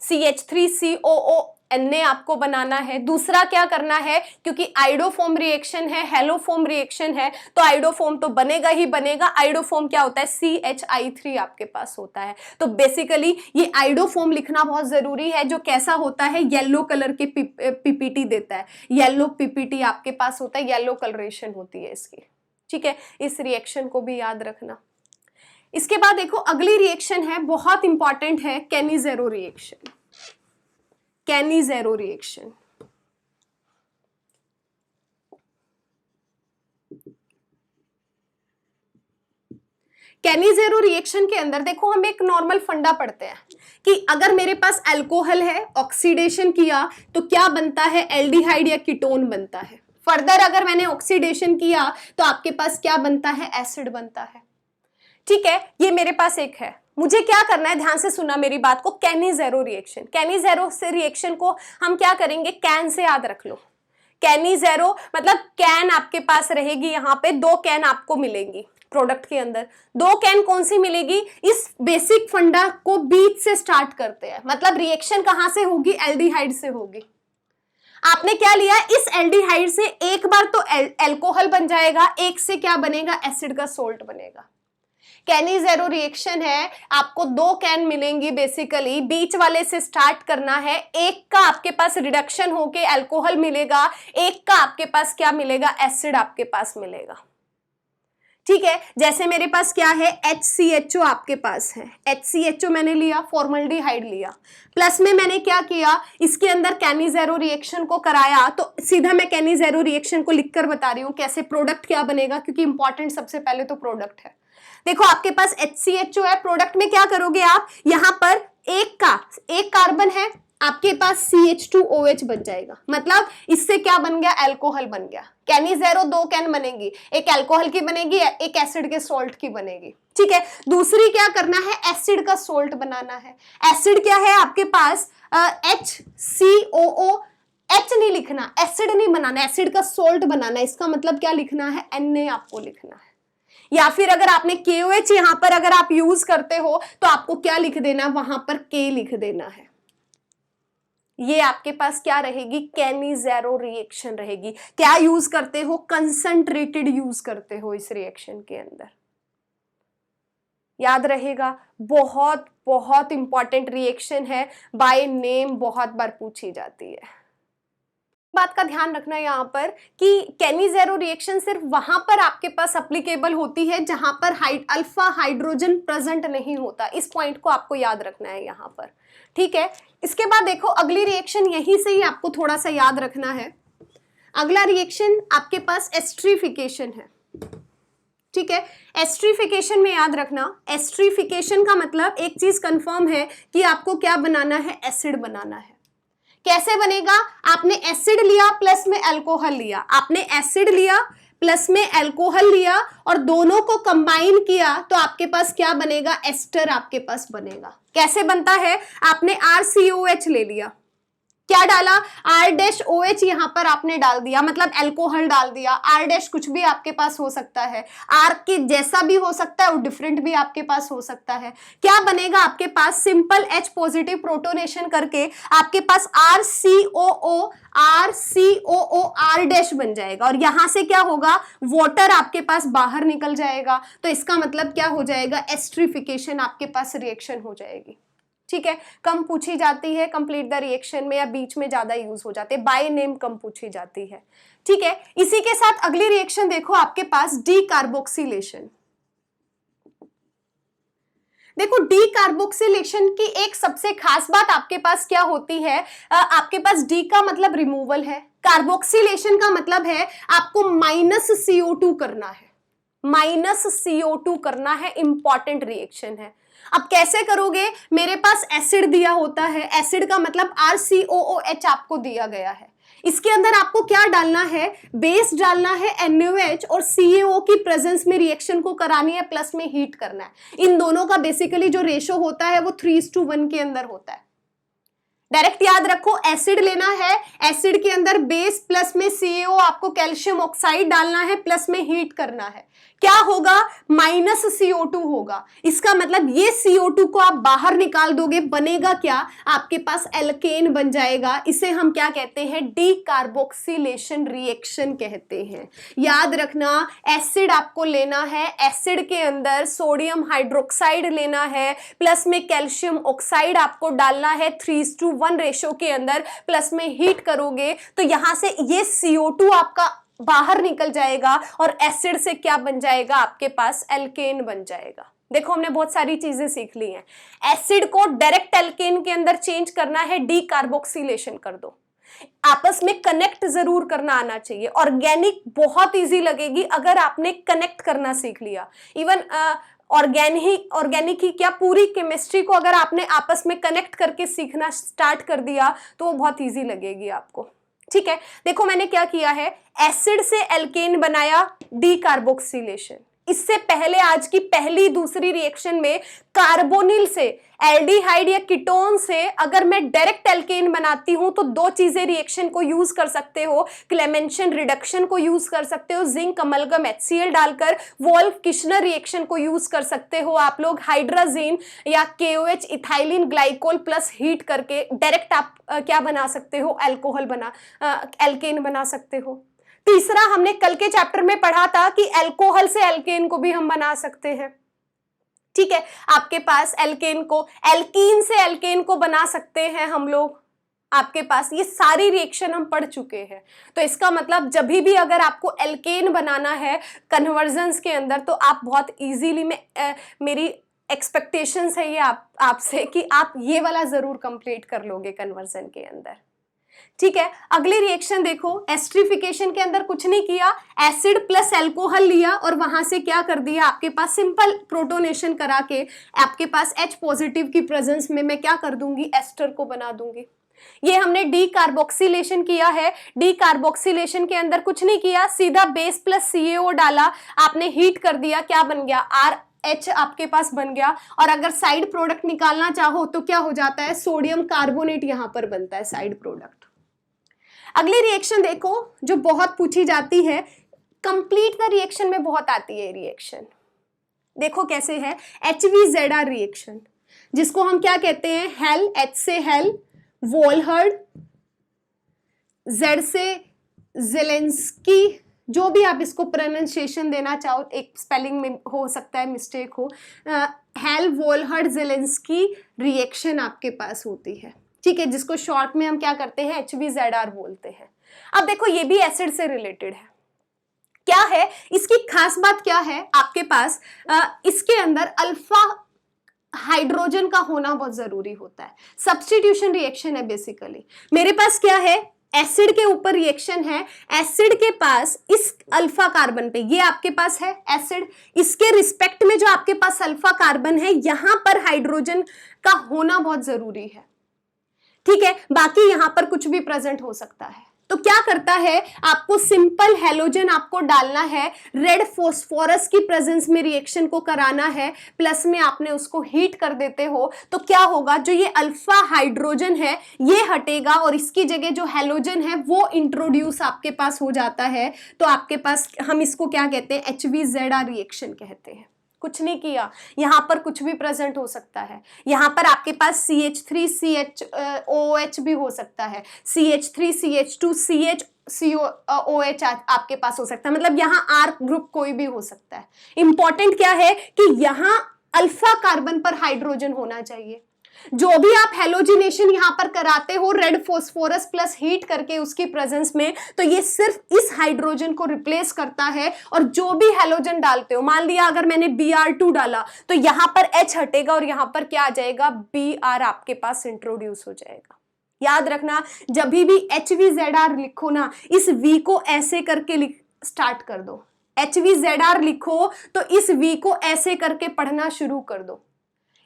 CH3COONA आपको बनाना है। दूसरा क्या करना है, क्योंकि आयोडोफॉर्म रिएक्शन है, हेलोफॉर्म रिएक्शन है, तो आयोडोफॉर्म तो बनेगा ही बनेगा। आयोडोफॉर्म क्या होता है, CHI3 आपके पास होता है। तो बेसिकली ये आयोडोफॉर्म लिखना बहुत जरूरी है, जो कैसा होता है, येलो कलर के PPT देता है। येलो PPT आपके पास होता है, येलो कलरेशन होती है इसकी। ठीक है, इस रिएक्शन को भी याद रखना। इसके बाद देखो अगली रिएक्शन है, बहुत इंपॉर्टेंट है, Cannizzaro reaction. Cannizzaro reaction, Cannizzaro reaction के अंदर देखो हम एक नॉर्मल फंडा पढ़ते हैं कि अगर मेरे पास अल्कोहल है, ऑक्सीडेशन किया तो क्या बनता है, एल्डिहाइड या कीटोन बनता है। फर्दर अगर मैंने ऑक्सीडेशन किया तो आपके पास क्या बनता है, एसिड बनता है। ठीक है, ये मेरे पास एक है, मुझे क्या करना है, ध्यान से सुना मेरी बात को, कैनी-ज़ेरो रिएक्शन। कैनी-ज़ेरो से रिएक्शन को हम क्या करेंगे, कैन से याद रख लो। कैनी-ज़ेरो मतलब कैन आपके पास रहेगी, यहाँ पे 2 कैन आपको मिलेंगी प्रोडक्ट के अंदर। 2 कैन कौन सी मिलेगी, इस बेसिक फंडा को बीच से स्टार्ट करते हैं, मतलब रिएक्शन कहां से होगी, एल्डिहाइड से होगी। आपने क्या लिया, इस एल्डिहाइड से एक बार तो एल्कोहल बन जाएगा, एक से क्या बनेगा, एसिड का सोल्ट बनेगा। कैनी-ज़ेरो रिएक्शन है, आपको 2 कैन मिलेंगी बेसिकली, बीच वाले से स्टार्ट करना है, एक का आपके पास रिडक्शन होके अल्कोहल मिलेगा, एक का आपके पास क्या मिलेगा, एसिड आपके पास मिलेगा। ठीक है, जैसे मेरे पास क्या है, HCHO आपके पास है, HCHO मैंने लिया, फॉर्मल्डिहाइड लिया, प्लस में मैंने क्या किया, इसके अंदर कैनी-ज़ेरो रिएक्शन को कराया, तो सीधा मैं कैनी-ज़ेरो रिएक्शन को लिखकर बता रही हूं कैसे प्रोडक्ट क्या बनेगा, क्योंकि इंपॉर्टेंट सबसे पहले तो प्रोडक्ट है। देखो आपके पास HCHO है, प्रोडक्ट में क्या करोगे आप, यहां पर एक कार्बन है, आपके पास CH2OH बन जाएगा, मतलब इससे क्या बन गया, अल्कोहल बन गया। कैनी-ज़ेरो 2 कैन बनेगी, एक अल्कोहल की बनेगी, एक एसिड के सॉल्ट की बनेगी। ठीक है, दूसरी क्या करना है, एसिड का सॉल्ट बनाना है। एसिड क्या है आपके पास, HCOO, H नहीं लिखना, एसिड नहीं बनाना, एसिड का सॉल्ट बनाना, इसका मतलब क्या लिखना है, Na आपको लिखना है। या फिर अगर आपने KOH यहां पर अगर आप यूज करते हो तो आपको क्या लिख देना, वहां पर K लिख देना है। ये आपके पास क्या रहेगी, कैनी-ज़ेरो रिएक्शन रहेगी। क्या यूज करते हो, कंसंट्रेटेड यूज करते हो इस रिएक्शन के अंदर, याद रहेगा। बहुत बहुत इंपॉर्टेंट रिएक्शन है, बाय नेम बहुत बार पूछी जाती है। बात का ध्यान रखना यहाँ पर कि कैनी-ज़ेरो रिएक्शन सिर्फ वहां पर आपके पास एप्लीकेबल होती है जहां पर अल्फा हाइड्रोजन प्रेजेंट नहीं होता। इस पॉइंट को आपको याद रखना है यहाँ पर। ठीक है, इसके बाद देखो अगली रिएक्शन, यहीं से ही आपको थोड़ा सा याद रखना है। अगला रिएक्शन आपके पास एस्ट्रीफिकेशन है। ठीक है, एस्ट्रीफिकेशन में याद रखना, एस्ट्रीफिकेशन का मतलब एक चीज कंफर्म है कि आपको क्या बनाना है, एसिड बनाना है। कैसे बनेगा, आपने एसिड लिया प्लस में अल्कोहल लिया, आपने एसिड लिया प्लस में अल्कोहल लिया और दोनों को कंबाइन किया तो आपके पास क्या बनेगा, एस्टर आपके पास बनेगा। कैसे बनता है, आपने RCOH ले लिया, क्या डाला, R-OH यहां पर आपने डाल दिया, मतलब अल्कोहल डाल दिया। R- कुछ भी आपके पास हो सकता है, R के जैसा भी हो सकता है और डिफरेंट भी आपके पास हो सकता है। क्या बनेगा आपके पास, सिंपल H पॉजिटिव प्रोटोनेशन करके आपके पास RCOO R बन जाएगा और यहां से क्या होगा, वाटर आपके पास बाहर निकल जाएगा। तो इसका मतलब क्या हो जाएगा, एस्ट्रीफिकेशन आपके पास रिएक्शन हो जाएगी। ठीक है, कम पूछी जाती है कंप्लीट द रिएक्शन में, या बीच में ज्यादा यूज हो जाते हैं, बाय नेम कम पूछी जाती है। ठीक है, इसी के साथ अगली रिएक्शन देखो आपके पास डीकार्बोक्सिलेशन। देखो डीकार्बोक्सिलेशन की एक सबसे खास बात आपके पास क्या होती है, आपके पास डी का मतलब रिमूवल है, कार्बोक्सिलेशन का मतलब है आपको -CO2 करना है, -CO2 करना है, इंपॉर्टेंट रिएक्शन है। अब कैसे करोगे, मेरे पास एसिड दिया होता है, एसिड का मतलब RCOOH आपको दिया गया है, इसके अंदर आपको क्या डालना है, बेस डालना है NaOH और CaO की प्रेजेंस में रिएक्शन को करानी है, प्लस में हीट करना है। इन दोनों का बेसिकली जो रेशो होता है वो 3:1 के अंदर होता है। डायरेक्ट याद रखो, एसिड लेना है, एसिड के अंदर बेस प्लस में CaO आपको कैल्शियम ऑक्साइड डालना है, प्लस में हीट करना है, क्या होगा, -CO2 होगा। इसका मतलब ये CO2 को आप बाहर निकाल दोगे, बनेगा क्या, आपके पास एल्केन बन जाएगा। इसे हम क्या कहते हैं, डीकार्बोक्सिलेशन रिएक्शन कहते हैं। याद रखना, एसिड आपको लेना है, एसिड के अंदर सोडियम हाइड्रोक्साइड लेना है, प्लस में कैल्शियम ऑक्साइड आपको डालना है 3:1 रेशो के अंदर, प्लस में हीट करोगे तो यहां से ये CO2 आपका बाहर निकल जाएगा और एसिड से क्या बन जाएगा, आपके पास एल्केन बन जाएगा। देखो हमने बहुत सारी चीजें सीख ली हैं। एसिड को डायरेक्ट एल्केन के अंदर चेंज करना है, डीकार्बोक्सिलेशन कर दो। आपस में कनेक्ट जरूर करना आना चाहिए। ऑर्गेनिक बहुत इजी लगेगी अगर आपने कनेक्ट करना सीख लिया। इवन ऑर्गेनिक ही क्या, पूरी केमिस्ट्री को अगर आपने आपस में कनेक्ट करके सीखना स्टार्ट कर दिया तो वो बहुत इजी लगेगी आपको। ठीक है, देखो मैंने क्या किया है, एसिड से एल्केन बनाया, डी कार्बोक्सिलेशन। इससे पहले आज की पहली दूसरी रिएक्शन में कार्बोनिल से, एल्डिहाइड या कीटोन से अगर मैं डायरेक्ट एल्केन बनाती हूं तो दो चीजें रिएक्शन को यूज कर सकते हो, क्लेमेंशन रिडक्शन को यूज कर सकते हो, जिंक अमलगम HCl डालकर, वोल्फ किश्नर रिएक्शन को यूज कर सकते हो आप लोग, हाइड्राजीन या KOH ethylene glycol plus heat करके डायरेक्ट आप क्या बना सकते हो, एल्केन बना सकते हो। तीसरा, हमने कल के चैप्टर में पढ़ा था कि अल्कोहल से एल्केन को भी हम बना सकते हैं। ठीक है, आपके पास एल्केन को, एल्कीन से एल्केन को बना सकते हैं हम लोग, आपके पास ये सारी रिएक्शन हम पढ़ चुके हैं। तो इसका मतलब जब भी अगर आपको एल्केन बनाना है कन्वर्जन्स के अंदर तो आप बहुत इजीली मेरी एक्सपेक्टेशंस है ये आपसे कि आप ये वाला जरूर कंप्लीट कर लोगे कन्वर्जन के अंदर। ठीक है, अगली रिएक्शन देखो, एस्ट्रिफिकेशन के अंदर कुछ नहीं किया, एसिड प्लस अल्कोहल लिया और वहां से क्या कर दिया, आपके पास सिंपल प्रोटोनेशन करा के आपके पास H पॉजिटिव की प्रेजेंस में मैं क्या कर दूंगी, एस्टर को बना दूंगी। ये हमने डी कार्बोक्सिलेशन किया है, डी कार्बोक्सिलेशन के अंदर कुछ नहीं किया, सीधा बेस प्लस CaO डाला, आपने हीट कर दिया, क्या बन गया, RH आपके पास बन गया। और अगर साइड प्रोडक्ट निकालना चाहो तो क्या हो जाता है, सोडियम कार्बोनेट यहां पर बनता है साइड प्रोडक्ट। अगली रिएक्शन देखो जो बहुत पूछी जाती है, कंप्लीट द रिएक्शन में बहुत आती है रिएक्शन, देखो कैसे है, HVZR रिएक्शन, जिसको हम क्या कहते हैं, हेल, H से हेल, वोल्हर्ड, Z से जेलेंस्की, जो भी आप इसको प्रोनाउंसिएशन देना चाहो, एक स्पेलिंग में हो सकता है मिस्टेक हो, हेल वोल्हर्ड जेलेंस्की रिएक्शन आपके पास होती है। ठीक है, जिसको शॉर्ट में हम क्या करते हैं, HVZR बोलते हैं। अब देखो ये भी एसिड से रिलेटेड है, क्या है इसकी खास बात, क्या है आपके पास इसके अंदर अल्फा हाइड्रोजन का होना बहुत जरूरी होता है, सब्स्टिट्यूशन रिएक्शन है बेसिकली। मेरे पास क्या है, एसिड के ऊपर रिएक्शन है, एसिड के पास इस अल्फा कार्बन पे, ये आपके पास है एसिड, इसके रिस्पेक्ट में जो आपके पास अल्फा कार्बन है यहां पर हाइड्रोजन का होना बहुत जरूरी है। ठीक है, बाकी यहां पर कुछ भी प्रेजेंट हो सकता है। तो क्या करता है, आपको सिंपल हेलोजन आपको डालना है, रेड फॉस्फोरस की प्रेजेंस में रिएक्शन को कराना है, प्लस में आपने उसको हीट कर देते हो, तो क्या होगा, जो ये अल्फा हाइड्रोजन है ये हटेगा और इसकी जगह जो हेलोजन है वो इंट्रोड्यूस आपके पास हो जाता है। तो आपके पास, हम इसको क्या कहते हैं, HVZR रिएक्शन कहते हैं। कुछ नहीं किया, यहां पर कुछ भी प्रेजेंट हो सकता है, यहां पर आपके पास CH3CHOH भी हो सकता है, CH3CH2CHCOOH आपके पास हो सकता है, मतलब यहां R ग्रुप कोई भी हो सकता है। इंपॉर्टेंट क्या है कि यहां अल्फा कार्बन पर हाइड्रोजन होना चाहिए। जो भी आप हेलोजिनेशन यहां पर कराते हो रेड फॉस्फोरस प्लस हीट करके उसकी प्रेजेंस में, तो ये सिर्फ इस हाइड्रोजन को रिप्लेस करता है। और जो भी हेलोजन डालते हो, मान लिया अगर मैंने Br2 डाला तो यहां पर H हटेगा और यहां पर क्या आ जाएगा, Br आपके पास इंट्रोड्यूस हो जाएगा। याद रखना, जब भी HVZR लिखो ना, इस V को ऐसे करके स्टार्ट कर दो, HVZR लिखो तो इस V को ऐसे करके पढ़ना शुरू कर दो।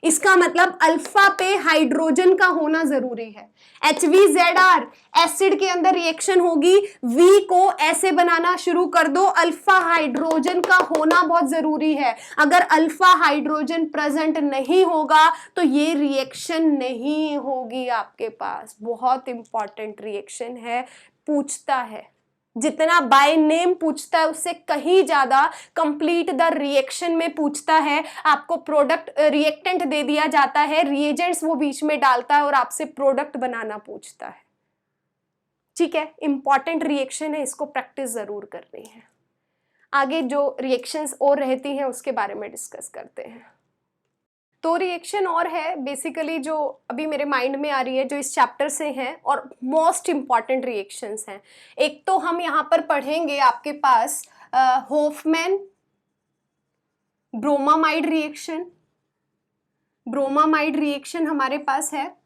इसका मतलब अल्फा पे हाइड्रोजन का होना जरूरी है। HVZR एसिड के अंदर रिएक्शन होगी, V को ऐसे बनाना शुरू कर दो, अल्फा हाइड्रोजन का होना बहुत जरूरी है। अगर अल्फा हाइड्रोजन प्रेजेंट नहीं होगा तो ये रिएक्शन नहीं होगी आपके पास। बहुत इंपॉर्टेंट रिएक्शन है, पूछता है, जितना बाय नेम पूछता है उससे कहीं ज्यादा कंप्लीट द रिएक्शन में पूछता है। आपको प्रोडक्ट रिएक्टेंट दे दिया जाता है, रिएजेंट्स वो बीच में डालता है और आपसे प्रोडक्ट बनाना पूछता है। ठीक है, इंपॉर्टेंट रिएक्शन है, इसको प्रैक्टिस जरूर करनी है। आगे जो रिएक्शंस और रहती हैं उसके बारे में डिस्कस करते हैं। तो रिएक्शन और है बेसिकली जो अभी मेरे माइंड में आ रही है, जो इस चैप्टर से हैं और मोस्ट इंपॉर्टेंट रिएक्शंस हैं। एक तो हम यहाँ पर पढ़ेंगे आपके पास Hofmann bromamide reaction, bromamide reaction हमारे पास है।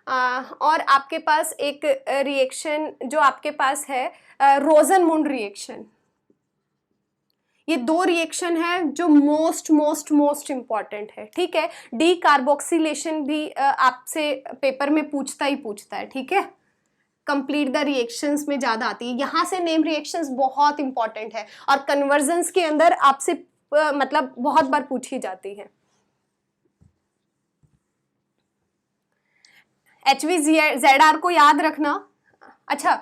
और आपके पास एक रिएक्शन जो आपके पास है रोजनमुंड रिएक्शन। ये दो रिएक्शन है जो मोस्ट इंपॉर्टेंट है। ठीक है, डी कार्बोक्सिलेशन भी आपसे पेपर में पूछता ही पूछता है। ठीक है, कंप्लीट द रिएक्शंस में ज्यादा आती है। यहाँ से नेम रिएक्शंस बहुत इंपॉर्टेंट है और कन्वर्जन्स के अंदर आपसे मतलब बहुत बार पूछी जाती है। HVZR को याद रखना। अच्छा,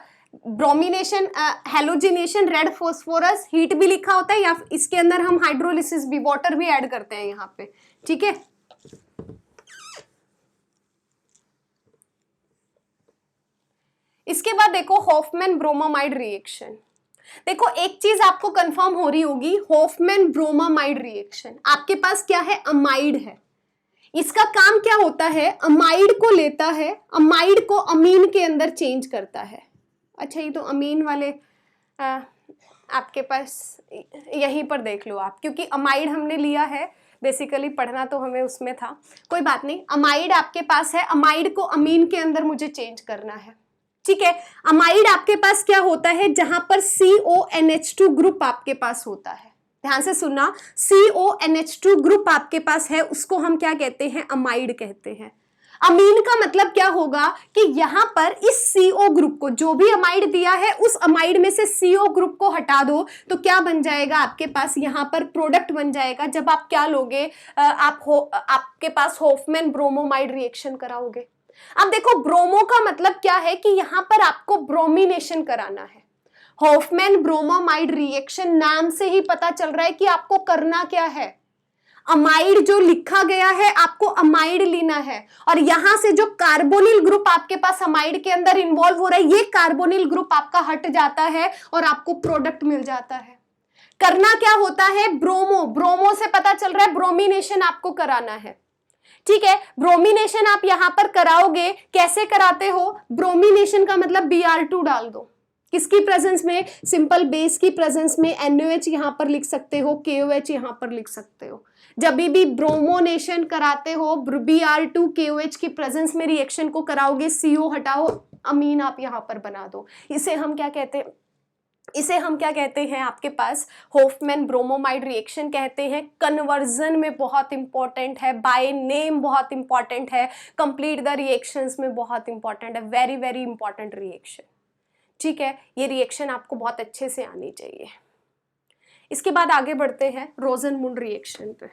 bromination, halogenation, red phosphorus, heat भी लिखा होता है, या इसके अंदर हम हाइड्रोलिसिस भी, वाटर भी ऐड करते हैं यहाँ पे, ठीक है। इसके बाद देखो हॉफमैन ब्रोमामाइड रिएक्शन। देखो एक चीज आपको कंफर्म हो रही होगी, हॉफमैन ब्रोमामाइड रिएक्शन, आपके पास क्या है, अमाइड है। इसका काम क्या होता है, अमाइड को लेता है, अमाइड को अमीन के अंदर चेंज करता है। अच्छा, ये तो अमीन वाले आपके पास यहीं पर देख लो आप, क्योंकि अमाइड हमने लिया है, बेसिकली पढ़ना तो हमें उसमें था, कोई बात नहीं। अमाइड आपके पास है, अमाइड को अमीन के अंदर मुझे चेंज करना है, ठीक है। अमाइड आपके पास क्या होता है, जहां पर CONH2 ग्रुप आपके पास होता है, ध्यान से सुनना, CONH2 ग्रुप आपके पास है, उसको हम क्या कहते हैं, अमाइड कहते हैं। अमीन का मतलब क्या होगा कि यहां पर इस CO ग्रुप को, जो भी अमाइड दिया है उस अमाइड में से CO ग्रुप को हटा दो तो क्या बन जाएगा आपके पास, यहां पर प्रोडक्ट बन जाएगा। जब आप क्या लोगे, आपके पास हॉफमैन ब्रोमोमाइड रिएक्शन कराओगे। अब देखो ब्रोमो का मतलब क्या है कि यहां पर आपको ब्रोमिनेशन कराना है। हॉफमैन ब्रोमोमाइड रिएक्शन नाम से ही पता चल रहा है कि आपको करना क्या है, अमाइड जो लिखा गया है आपको अमाइड लेना है, और यहां से जो कार्बोनिल ग्रुप आपके पास अमाइड के अंदर इन्वॉल्व हो रहा है, ये कार्बोनिल ग्रुप आपका हट जाता है और आपको प्रोडक्ट मिल जाता है। करना क्या होता है, ब्रोमो से पता चल रहा है ब्रोमिनेशन आपको कराना है, ठीक है। ब्रोमिनेशन आप यहां पर कराओगे, कैसे कराते हो, ब्रोमिनेशन का मतलब Br2 डाल दो, किसकी प्रेजेंस में, सिंपल बेस की प्रेजेंस में। NOH यहां पर लिख सकते हो, KOH यहां पर लिख सकते हो। जब भी ब्रोमोनेशन कराते हो, Br2 KOH की प्रेजेंस में रिएक्शन को कराओगे, CO हटाओ, अमीन आप यहां पर बना दो। इसे हम क्या कहते हैं, आपके पास हॉफमैन ब्रोमोमाइड रिएक्शन कहते हैं। कन्वर्जन में बहुत इंपॉर्टेंट है, बाय नेम बहुत इंपॉर्टेंट है, कंप्लीट द रिएक्शंस में बहुत इंपॉर्टेंट है, वेरी वेरी इंपॉर्टेंट रिएक्शन, ठीक है। ये रिएक्शन आपको बहुत अच्छे से आनी चाहिए। इसके बाद आगे बढ़ते हैं रोजनमुंड रिएक्शन पे।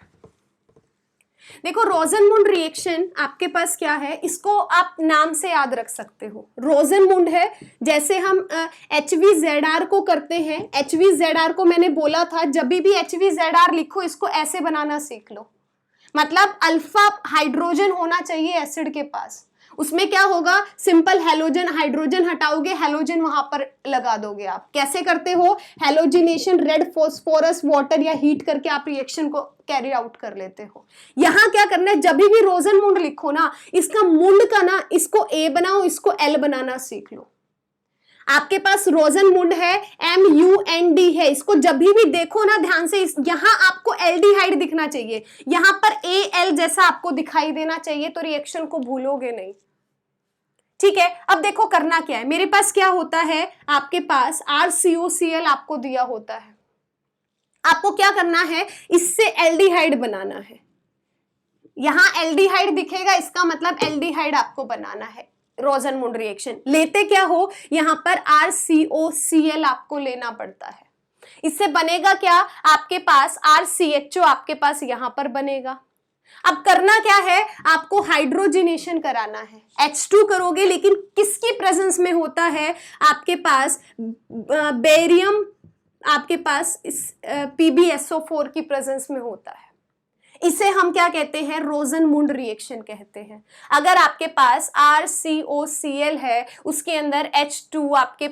देखो रोजनमुंड रिएक्शन आपके पास क्या है, इसको आप नाम से याद रख सकते हो, रोजनमुंड है। जैसे हम HVZR को करते हैं, HVZR को मैंने बोला था, जब भी HVZR लिखो इसको ऐसे बनाना सीख लो, मतलब अल्फा हाइड्रोजन होना चाहिए एसिड के पास। उसमें क्या होगा, सिंपल हेलोजन, हाइड्रोजन हटाओगे, हेलोजन वहां पर लगा दोगे। आप कैसे करते हो, हेलोजिनेशन, रेड फोस्फोरस, वाटर या हीट करके आप रिएक्शन को कैरी आउट कर लेते हो। यहां क्या करना है, जब भी रोजनमुंड लिखो ना, इसका मुंड का ना, इसको A बनाओ, इसको L बनाना सीख लो। आपके पास रोजनमुंड है, MUND है, इसको जब भी देखो ना ध्यान से, यहां आपको एल्डिहाइड दिखना चाहिए, यहां पर AL जैसा आपको दिखाई देना चाहिए, तो रिएक्शन को भूलोगे नहीं, ठीक है। अब देखो करना क्या है, मेरे पास क्या होता है, आपके पास RCOCl आपको दिया होता है, आपको क्या करना है, इससे एल्डिहाइड बनाना है। यहां एल्डिहाइड दिखेगा, इसका मतलब एल्डिहाइड आपको बनाना है। रोजनमुंड रिएक्शन लेते क्या हो, यहां पर RCOCl आपको लेना पड़ता है। इससे बनेगा क्या, आपके पास RCHO आपके पास यहां पर बनेगा। अब करना क्या है, आपको हाइड्रोजिनेशन कराना है, H2 करोगे, लेकिन किसकी प्रेजेंस में होता है, आपके पास बेरियम, आपके पास इस PbSO4 की प्रेजेंस में होता है। इसे हम क्या कहते हैं, रोजनमुंड रिएक्शन कहते हैं। अगर आपके पास RCOCl है, उसके अंदर H2, आपके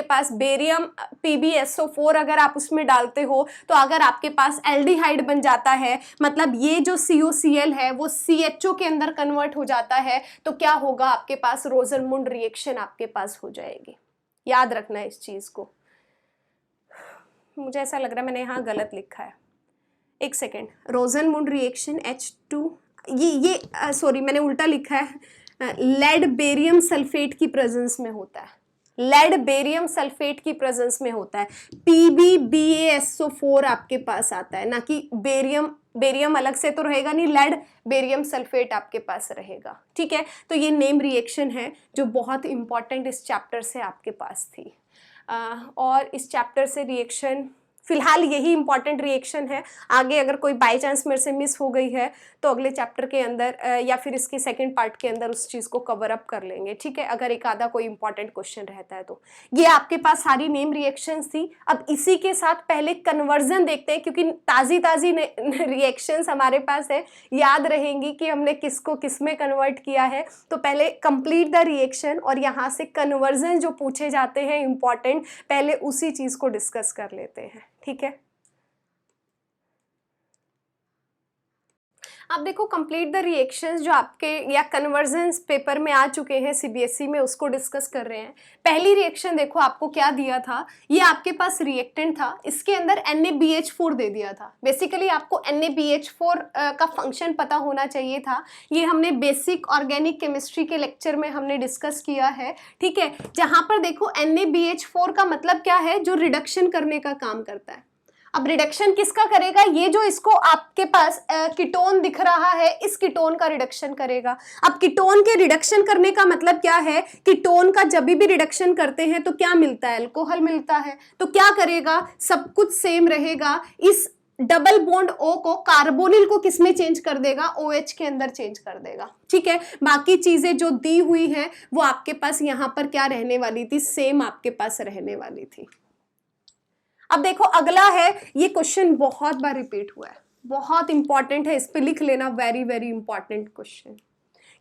पास बेरियम PbSO4 अगर आप उसमें डालते हो, तो अगर आपके पास एल्डिहाइड बन जाता है, मतलब ये जो COCl है वो CHO के अंदर कन्वर्ट हो जाता है, तो क्या होगा, आपके पास रोजनमुंड रिएक्शन आपके पास हो जाएगी। याद रखना इस चीज को। मुझे ऐसा लग रहा है मैंने यहाँ गलत लिखा है, एक सेकेंड। रोजनमुंड रिएक्शन H2, ये सॉरी मैंने उल्टा लिखा है, लेड बेरियम सल्फेट की प्रेजेंस में होता है। लेड बेरियम सल्फेट की प्रेजेंस में होता है। PbBaSO4 आपके पास आता है, ना कि बेरियम अलग से तो रहेगा नहीं, लेड बेरियम सल्फेट आपके पास रहेगा। ठीक है, तो ये नेम रिएक्शन है जो बहुत इंपॉर्टेंट इस चैप्टर से आपके पास थी। और इस चैप्टर से रिएक्शन फिलहाल यही इंपॉर्टेंट रिएक्शन है। आगे अगर कोई बाय चांस मेरे से मिस हो गई है तो अगले चैप्टर के अंदर या फिर इसके सेकंड पार्ट के अंदर उस चीज़ को कवर अप कर लेंगे। ठीक है, अगर एक आधा कोई इंपॉर्टेंट क्वेश्चन रहता है तो। ये आपके पास सारी नेम रिएक्शंस थी। अब इसी के साथ पहले कन्वर्जन देखते हैं, क्योंकि ताज़ी रिएक्शंस हमारे पास है, याद रहेंगी कि हमने किसको किस में कन्वर्ट किया है। तो पहले कंप्लीट द रिएक्शन और यहाँ से कन्वर्जन जो पूछे जाते हैं इंपॉर्टेंट, पहले उसी चीज़ को डिस्कस कर लेते हैं। ठीक है, अब देखो कंप्लीट द रिएक्शंस जो आपके या कन्वर्जन्स पेपर में आ चुके हैं सीबीएसई में, उसको डिस्कस कर रहे हैं। पहली रिएक्शन देखो आपको क्या दिया था, ये आपके पास रिएक्टेंट था, इसके अंदर NaBH4 दे दिया था। बेसिकली आपको NaBH4 का फंक्शन पता होना चाहिए था। ये हमने बेसिक ऑर्गेनिक केमिस्ट्री के लेक्चर में हमने डिस्कस किया है। ठीक है, जहां पर देखो NaBH4 का मतलब क्या है, जो रिडक्शन करने का काम करता है। अब रिडक्शन किसका करेगा, ये जो इसको आपके पास कीटोन दिख रहा है, इस कीटोन का रिडक्शन करेगा। अब कीटोन के रिडक्शन करने का मतलब क्या है, कीटोन का जब भी रिडक्शन करते हैं तो क्या मिलता है, अल्कोहल मिलता है। तो क्या करेगा, सब कुछ सेम रहेगा, इस डबल बॉन्ड O को कार्बोनिल को किसमें चेंज कर देगा, OH के अंदर चेंज कर देगा। ठीक है, बाकी चीजें जो दी हुई है वो आपके पास यहाँ पर क्या रहने वाली थी, सेम आपके पास रहने वाली थी। अब देखो अगला है, ये क्वेश्चन बहुत बार रिपीट हुआ है, बहुत इंपॉर्टेंट है, इस पे लिख लेना, वेरी वेरी इंपॉर्टेंट क्वेश्चन।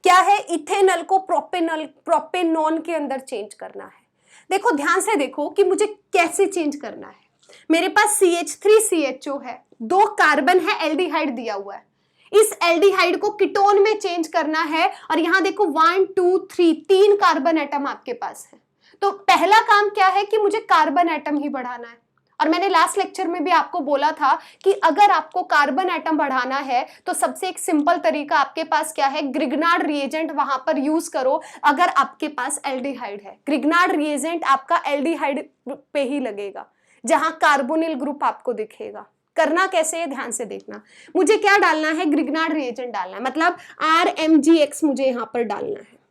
क्या है, इथेनॉल को प्रोपेनॉन के अंदर चेंज करना है। देखो ध्यान से देखो कि मुझे कैसे चेंज करना है। मेरे पास CH3CHO है, 2 कार्बन है, एल्डिहाइड दिया हुआ है, इस एल्डिहाइड को कीटोन में चेंज करना है। और यहां देखो 1 2 3 3 कार्बन एटम आपके पास है। तो पहला काम क्या है कि मुझे कार्बन एटम ही बढ़ाना है। और मैंने लास्ट लेक्चर में भी आपको बोला था कि अगर आपको कार्बन एटम बढ़ाना है तो सबसे एक सिंपल तरीका आपके पास क्या है, ग्रिग्नार्ड रिएजेंट वहां पर यूज करो। अगर आपके पास एल्डिहाइड है, ग्रिग्नार्ड रिएजेंट आपका एल्डिहाइड पे ही लगेगा, जहां कार्बोनिल ग्रुप आपको दिखेगा। करना कैसे है, ध्यान से देखना। मुझे क्या डालना है, ग्रिग्नार्ड रिएजेंट डालना है, मतलब RMgX मुझे यहां पर डालना है।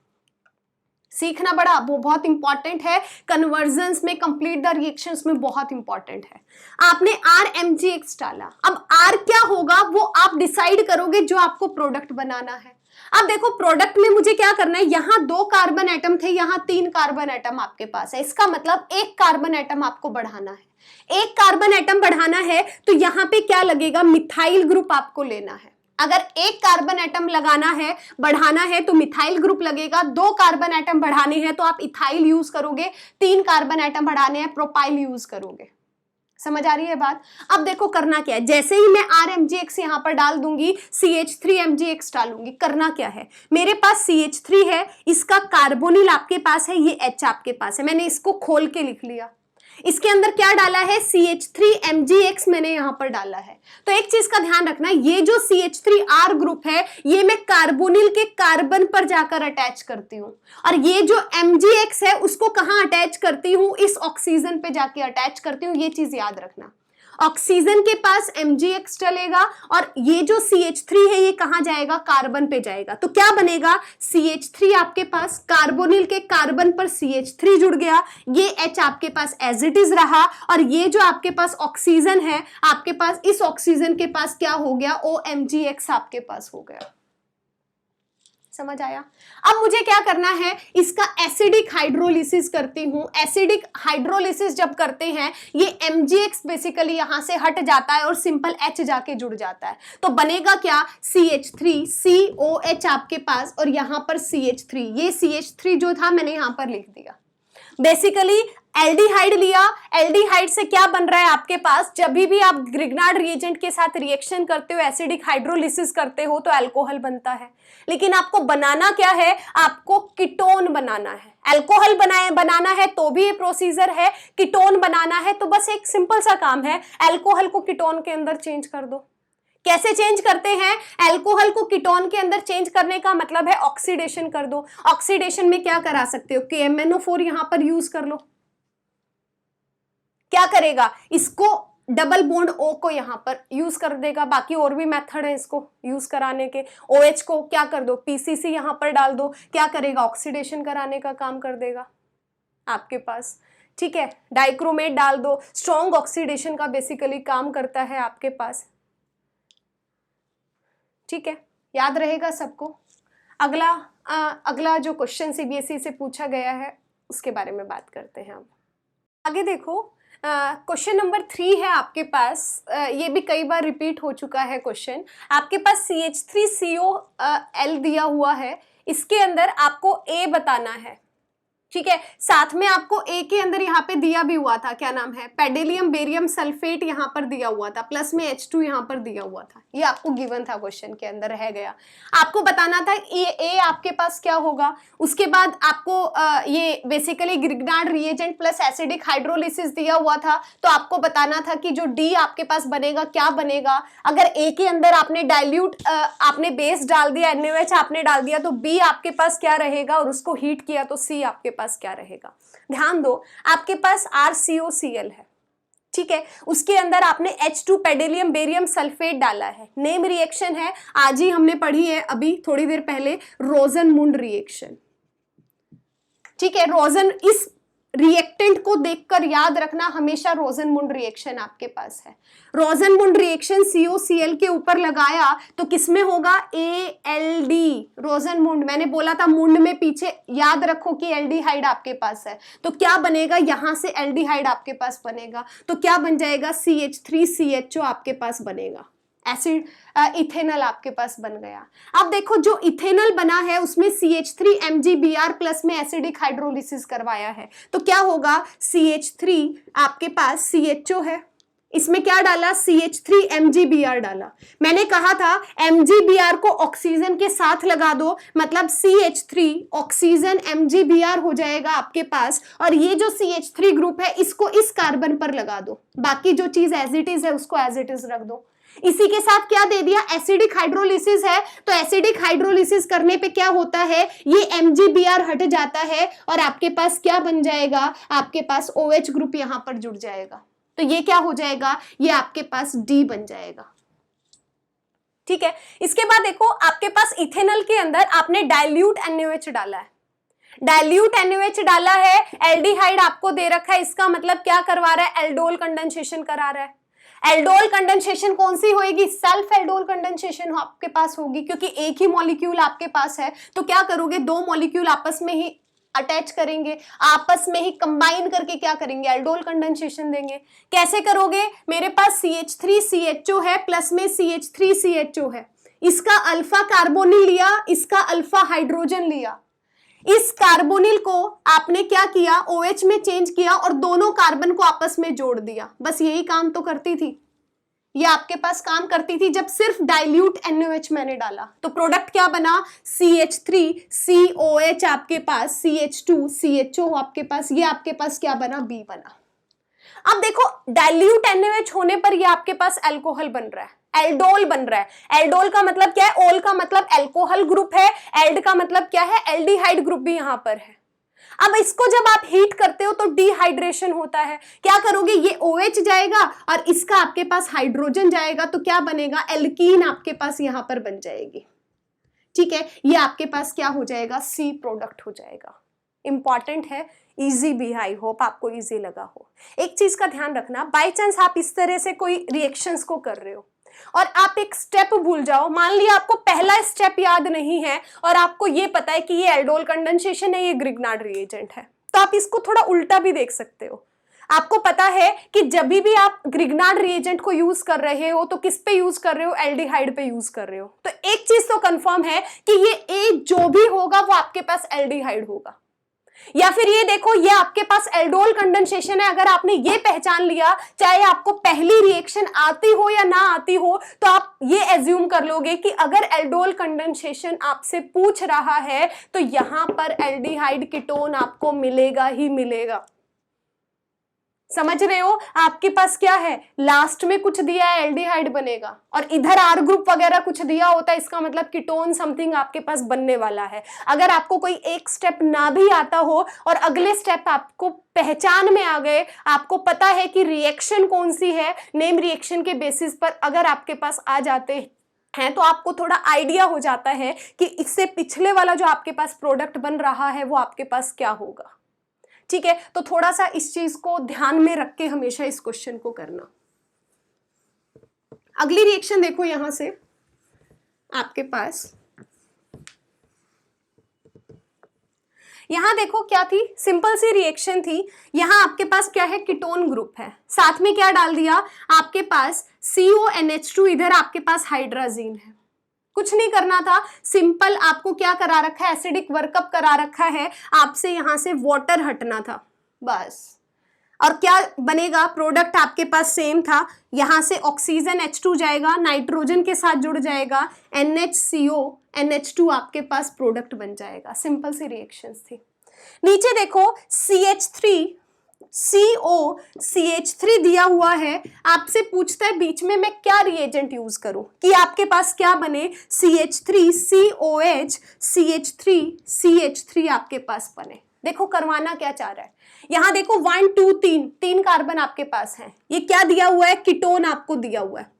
सीखना बड़ा वो बहुत इंपॉर्टेंट है, कन्वर्जन्स में, कंप्लीट द रिएक्शंस में बहुत इंपॉर्टेंट है। आपने RMgX डाला, अब R क्या होगा वो आप डिसाइड करोगे जो आपको प्रोडक्ट बनाना है। अब देखो प्रोडक्ट में मुझे क्या करना है, यहाँ 2 कार्बन एटम थे, यहाँ 3 कार्बन एटम आपके पास है, इसका मतलब 1 कार्बन एटम आपको बढ़ाना है। 1 कार्बन एटम बढ़ाना है तो यहाँ पे क्या लगेगा, मिथाइल ग्रुप आपको लेना है। अगर 1 कार्बन एटम लगाना है, बढ़ाना है तो मिथाइल ग्रुप लगेगा। 2 कार्बन एटम बढ़ाने हैं तो आप इथाइल यूज करोगे। 3 कार्बन एटम बढ़ाने हैं, प्रोपाइल यूज करोगे। समझ आ रही है बात। अब देखो करना क्या है, जैसे ही मैं RMgX यहां पर डाल दूंगी, CH3MgX डालूंगी। करना क्या है, मेरे पास CH3 है, इसका कार्बोनिल आपके पास है, ये H आपके पास है, मैंने इसको खोल के लिख लिया। इसके अंदर क्या डाला है, CH3MgX मैंने यहां पर डाला है। तो एक चीज का ध्यान रखना, ये जो CH3R ग्रुप है ये मैं कार्बोनिल के कार्बन पर जाकर अटैच करती हूं, और ये जो MgX है उसको कहां अटैच करती हूं, इस ऑक्सीजन पे जाके अटैच करती हूं। ये चीज याद रखना, ऑक्सीजन के पास MgX चलेगा और ये जो CH3 है ये कहां जाएगा, कार्बन पे जाएगा। तो क्या बनेगा, CH3 आपके पास कार्बोनिल के कार्बन पर CH3 जुड़ गया, ये H आपके पास एज इट इज रहा, और ये जो आपके पास ऑक्सीजन है आपके पास, इस ऑक्सीजन के पास क्या हो गया, OMgX आपके पास हो गया। समझ आया। अब मुझे क्या करना है, इसका एसिडिक हाइड्रोलिसिस करती हूं। एसिडिक हाइड्रोलिसिस जब करते हैं ये MgX बेसिकली यहां से हट जाता है और सिंपल H जाके जुड़ जाता है। तो बनेगा क्या, CH3COH आपके पास, और यहां पर CH3, ये CH3 जो था मैंने यहां पर लिख दिया। बेसिकली एल्डिहाइड लिया, एल्डिहाइड से क्या बन रहा है आपके पास, जब भी आप ग्रिग्नार्ड रिएजेंट के साथ रिएक्शन करते हो, एसिडिक हाइड्रोलिसिस करते हो तो अल्कोहल बनता है। लेकिन आपको बनाना क्या है, आपको कीटोन बनाना है। अल्कोहल बनाना है तो भी ये प्रोसीजर है, कीटोन बनाना है तो बस एक सिंपल सा काम है, अल्कोहल को कीटोन के अंदर चेंज कर दो। कैसे चेंज करते हैं? अल्कोहल को कीटोन के अंदर चेंज करने का मतलब है ऑक्सीडेशन कर दो। ऑक्सीडेशन में क्या करा सकते हो? KMnO4 यहां पर यूज कर लो। क्या करेगा? इसको डबल बॉन्ड O को यहां पर यूज कर देगा। बाकी और भी मेथड है इसको यूज कराने के। OH को क्या कर दो? PCC यहां पर डाल दो। क्या करेगा? ऑक्सीडेशन कराने का काम कर देगा आपके पास। ठीक है, डाइक्रोमेट डाल दो, स्ट्रॉन्ग ऑक्सीडेशन का बेसिकली काम करता है आपके पास। ठीक है, याद रहेगा सबको। अगला जो क्वेश्चन CBSE से पूछा गया है उसके बारे में बात करते हैं अब। आगे देखो, क्वेश्चन नंबर 3 है आपके पास। ये भी कई बार रिपीट हो चुका है क्वेश्चन। आपके पास CH3COL दिया हुआ है, इसके अंदर आपको A बताना है। ठीक है, साथ में आपको A के अंदर यहाँ पे दिया भी हुआ था, क्या नाम है, पेडिलियम बेरियम सल्फेट यहाँ पर दिया हुआ था, प्लस में H2 यहाँ पर दिया हुआ था। ये आपको गिवन था, क्वेश्चन के अंदर रह गया। आपको बताना था A आपके पास क्या होगा। उसके बाद आपको ये basically Grignard reagent plus acidic hydrolysis दिया हुआ था, तो आपको बताना था कि जो D आपके पास बनेगा क्या बनेगा। अगर A के अंदर आपने डाइल्यूट आपने बेस डाल दिया, NaOH आपने डाल दिया, तो B आपके पास क्या रहेगा, और उसको हीट किया तो C आपके पास क्या रहेगा। ध्यान दो, आपके पास RCOCl है। ठीक है, उसके अंदर आपने H2 पेडिलियम बेरियम सल्फेट डाला है। नेम रिएक्शन है, आज ही हमने पढ़ी है अभी थोड़ी देर पहले, रोजनमुंड रिएक्शन। ठीक है, इस रिएक्टेंट को देखकर याद रखना हमेशा, रोजनमुंड रिएक्शन आपके पास है। रोजनमुंड रिएक्शन COCl के ऊपर लगाया तो किसमें होगा? ALD। रोजनमुंड, मैंने बोला था मुंड में पीछे, याद रखो कि एल्डिहाइड आपके पास है, तो क्या बनेगा? यहां से एल्डिहाइड आपके पास बनेगा, तो क्या बन जाएगा? CH3CHO आपके पास बनेगा। एसिड इथेनॉल आपके पास बन गया। अब देखो, जो इथेनॉल बना है उसमें CH3MgBr प्लस में एसिडिक हाइड्रोलिसिस करवाया है, तो क्या होगा? CH3 आपके पास CHO है, इसमें क्या डाला? CH3MgBr डाला। मैंने कहा था MgBr को ऑक्सीजन के साथ लगा दो, मतलब CH3 ऑक्सीजन MgBr हो जाएगा आपके पास, और ये जो CH3 ग्रुप है इसको इस कार्बन पर लगा दो। बाकी जो चीज एज इट इज है उसको एज इट इज रख दो। इसी के साथ क्या दे दिया? एसिडिक हाइड्रोलिसिस है, तो एसिडिक हाइड्रोलिसिस करने पे क्या होता है? ये MgBr हट जाता है और आपके पास क्या बन जाएगा? आपके पास OH ग्रुप यहां पर जुड़ जाएगा, तो ये क्या हो जाएगा? ये आपके पास D बन जाएगा। ठीक है, इसके बाद देखो, आपके पास इथेनॉल के अंदर आपने डाइल्यूट NaOH डाला है। डाइल्यूट NaOH डाला है, एल्डिहाइड आपको दे रखा है, इसका मतलब क्या करवा रहा है? एल्डोल कंडेंसेशन करा रहा है। एल्डोल कंडेंसेशन कौन सी होगी? सेल्फ एल्डोल कंडेंसेशन आपके पास होगी, क्योंकि एक ही मॉलिक्यूल आपके पास है, तो क्या करोगे? दो मॉलिक्यूल आपस में ही अटैच करेंगे, आपस में ही कंबाइन करके क्या करेंगे? एल्डोल कंडेंसेशन देंगे। कैसे करोगे? मेरे पास CH3CHO है, प्लस में CH3CHO है, इसका अल्फा कार्बोनिल लिया, इसका अल्फा हाइड्रोजन लिया, इस कार्बोनिल को आपने क्या किया? OH में चेंज किया और दोनों कार्बन को आपस में जोड़ दिया। बस यही काम तो करती थी, ये आपके पास काम करती थी जब सिर्फ डाइल्यूट NaOH मैंने डाला, तो प्रोडक्ट क्या बना? CH3COH आपके पास, CH2CHO आपके पास, ये आपके पास क्या बना? B बना। अब देखो, डाइल्यूट NaOH होने पर ये आपके पास अल्कोहल बन रहा है, एल्डोल बन रहा है। एल्डोल का मतलब क्या है? ओल का मतलब अल्कोहल ग्रुप है, एल्ड का मतलब क्या है? एल्डिहाइड ग्रुप भी यहां पर है। अब इसको जब आप हीट करते हो तो डिहाइड्रेशन होता है, क्या करोगे? ये OH जाएगा और इसका आपके पास हाइड्रोजन जाएगा, तो क्या बनेगा? एल्कीन आपके पास यहां पर बन जाएगी। ठीक है, ये आपके पास क्या हो जाएगा? C प्रोडक्ट हो जाएगा। इंपॉर्टेंट है, इजी भी, आई होप आपको इजी लगा हो। एक चीज का ध्यान रखना, बाय चांस आप इस तरह से कोई रिएक्शंस को कर रहे हो और आप एक स्टेप भूल जाओ, मान लिया आपको पहला स्टेप याद नहीं है और आपको ये पता है कि ये एल्डोल कंडेंसेशन है, ये ग्रिग्नार्ड रिएजेंट है, तो आप इसको थोड़ा उल्टा भी देख सकते हो। आपको पता है कि जब भी आप ग्रिग्नार्ड रिएजेंट को यूज कर रहे हो तो किस पे यूज कर रहे हो? एल्डिहाइड पे यूज कर रहे हो। तो एक चीज तो कंफर्म है कि ये A जो भी होगा वो आपके पास एल्डिहाइड होगा। या फिर ये देखो, ये आपके पास एल्डोल कंडेंसेशन है, अगर आपने ये पहचान लिया, चाहे आपको पहली रिएक्शन आती हो या ना आती हो, तो आप ये एज्यूम कर लोगे कि अगर एल्डोल कंडेंसेशन आपसे पूछ रहा है तो यहां पर एल्डिहाइड कीटोन आपको मिलेगा ही मिलेगा। समझ रहे हो? आपके पास क्या है, लास्ट में कुछ दिया है एल्डिहाइड बनेगा, और इधर आर ग्रुप वगैरह कुछ दिया होता है, इसका मतलब कीटोन समथिंग आपके पास बनने वाला है। अगर आपको कोई एक स्टेप ना भी आता हो और अगले स्टेप आपको पहचान में आ गए, आपको पता है कि रिएक्शन कौन सी है, नेम रिएक्शन के बेसिस पर अगर आपके पास आ जाते हैं, तो आपको थोड़ा आइडिया हो जाता है कि इससे पिछले वाला जो आपके पास प्रोडक्ट बन रहा है वो आपके पास क्या होगा। ठीक है, तो थोड़ा सा इस चीज को ध्यान में रख के हमेशा इस क्वेश्चन को करना। अगली रिएक्शन देखो, यहां से आपके पास, यहां देखो क्या थी, सिंपल सी रिएक्शन थी। यहां आपके पास क्या है, कीटोन ग्रुप है, साथ में क्या डाल दिया आपके पास CONH2, इधर आपके पास हाइड्राजीन है। कुछ नहीं करना था, सिंपल आपको क्या करा रखा है, एसिडिक वर्कअप करा रखा है, आपसे यहां से वाटर हटना था बस। और क्या बनेगा, प्रोडक्ट आपके पास सेम था, यहां से ऑक्सीजन H2 जाएगा, नाइट्रोजन के साथ जुड़ जाएगा, NHCO NH2 आपके पास प्रोडक्ट बन जाएगा। सिंपल सी रिएक्शंस थी। नीचे देखो CH3 COCH3 दिया हुआ है, आपसे पूछता है बीच में मैं क्या रिएजेंट यूज करूं कि आपके पास क्या बने, CH3 COH CH3 CH3 आपके पास बने। देखो करवाना क्या चाह रहा है, यहां देखो 1 2 3 तीन कार्बन आपके पास हैं, ये क्या दिया हुआ है, कीटोन आपको दिया हुआ है।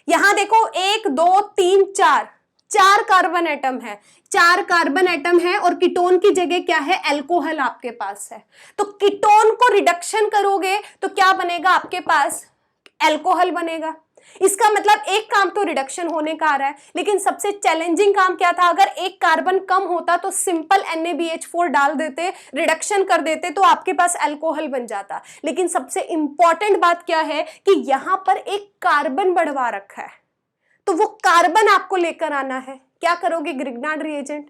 यहां देखो 1 2 3 4 चार कार्बन एटम है, चार कार्बन एटम है, और कीटोन की जगह क्या है, अल्कोहल आपके पास है। तो कीटोन को रिडक्शन करोगे तो क्या बनेगा आपके पास, अल्कोहल बनेगा। इसका मतलब एक काम तो रिडक्शन होने का आ रहा है, लेकिन सबसे चैलेंजिंग काम क्या था, अगर एक कार्बन कम होता तो सिंपल NaBH4 डाल देते, रिडक्शन कर देते, तो आपके पास अल्कोहल बन जाता। लेकिन सबसे इंपॉर्टेंट बात क्या है कि यहां पर एक कार्बन बढ़वा रखा है, तो वो कार्बन आपको लेकर आना है। क्या करोगे, ग्रिग्नार्ड रिएजेंट।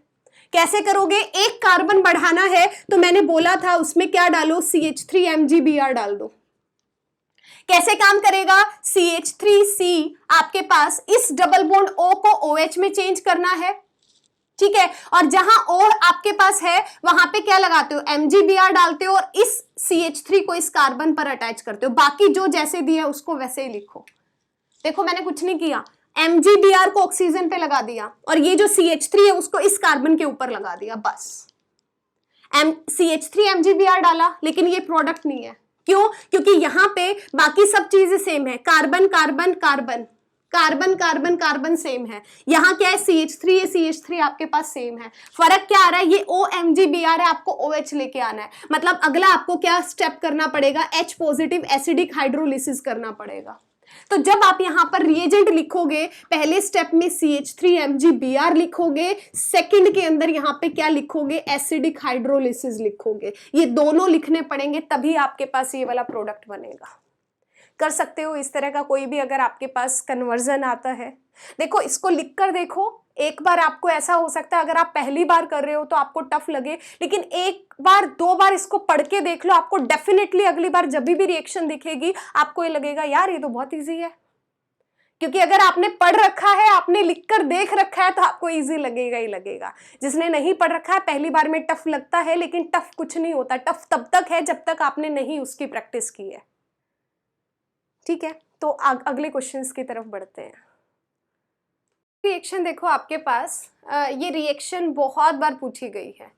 कैसे करोगे, एक कार्बन बढ़ाना है तो मैंने बोला था उसमें क्या डालो, CH3MgBr डाल दो। कैसे काम करेगा, CH3C आपके पास इस डबल बॉन्ड O को OH में चेंज करना है, ठीक है, और जहां O आपके पास है वहां पे क्या लगाते हो, MgBr डालते हो, और इस CH3 को इस कार्बन पर अटैच करते हो। बाकी जो जैसे दिया उसको वैसे ही लिखो। देखो मैंने कुछ नहीं किया, MgBr को ऑक्सीजन पे लगा दिया, और ये जो CH3 है उसको इस कार्बन के ऊपर लगा दिया, बस। CH3MgBr डाला, लेकिन ये प्रोडक्ट नहीं है। क्यों, क्योंकि यहां पे बाकी सब चीजें सेम है, carbon carbon carbon carbon carbon carbon same है। यहां क्या है, CH3 है, CH3 आपके पास सेम है। फर्क क्या आ रहा है, ये OMgBr है, आपको OH लेके आना है। मतलब अगला आपको क्या स्टेप करना पड़ेगा, H पॉजिटिव एसिडिक हाइड्रोलिसिस करना पड़ेगा। तो जब आप यहां पर रिएजेंट लिखोगे, पहले स्टेप में CH3MgBr लिखोगे, सेकंड के अंदर यहां पे क्या लिखोगे, एसिडिक हाइड्रोलिसिस लिखोगे। ये दोनों लिखने पड़ेंगे, तभी आपके पास ये वाला प्रोडक्ट बनेगा। कर सकते हो इस तरह का कोई भी अगर आपके पास कन्वर्जन आता है। देखो इसको लिख कर देखो, एक बार आपको ऐसा हो सकता है, अगर आप पहली बार कर रहे हो तो आपको टफ लगे, लेकिन एक बार दो बार इसको पढ़ के देख लो, आपको डेफिनेटली अगली बार जब भी रिएक्शन दिखेगी आपको ये लगेगा यार ये तो बहुत ईजी है। क्योंकि अगर आपने पढ़ रखा है, आपने लिखकर देख रखा है, तो आपको इजी लगेगा ही लगेगा। जिसने नहीं पढ़ रखा है पहली बार में टफ लगता है, लेकिन टफ कुछ नहीं होता, टफ तब तक है जब तक आपने नहीं उसकी प्रैक्टिस की है। ठीक है, तो अगले क्वेश्चंस की तरफ बढ़ते हैं। रिएक्शन देखो आपके पास, ये रिएक्शन बहुत बार पूछी गई है।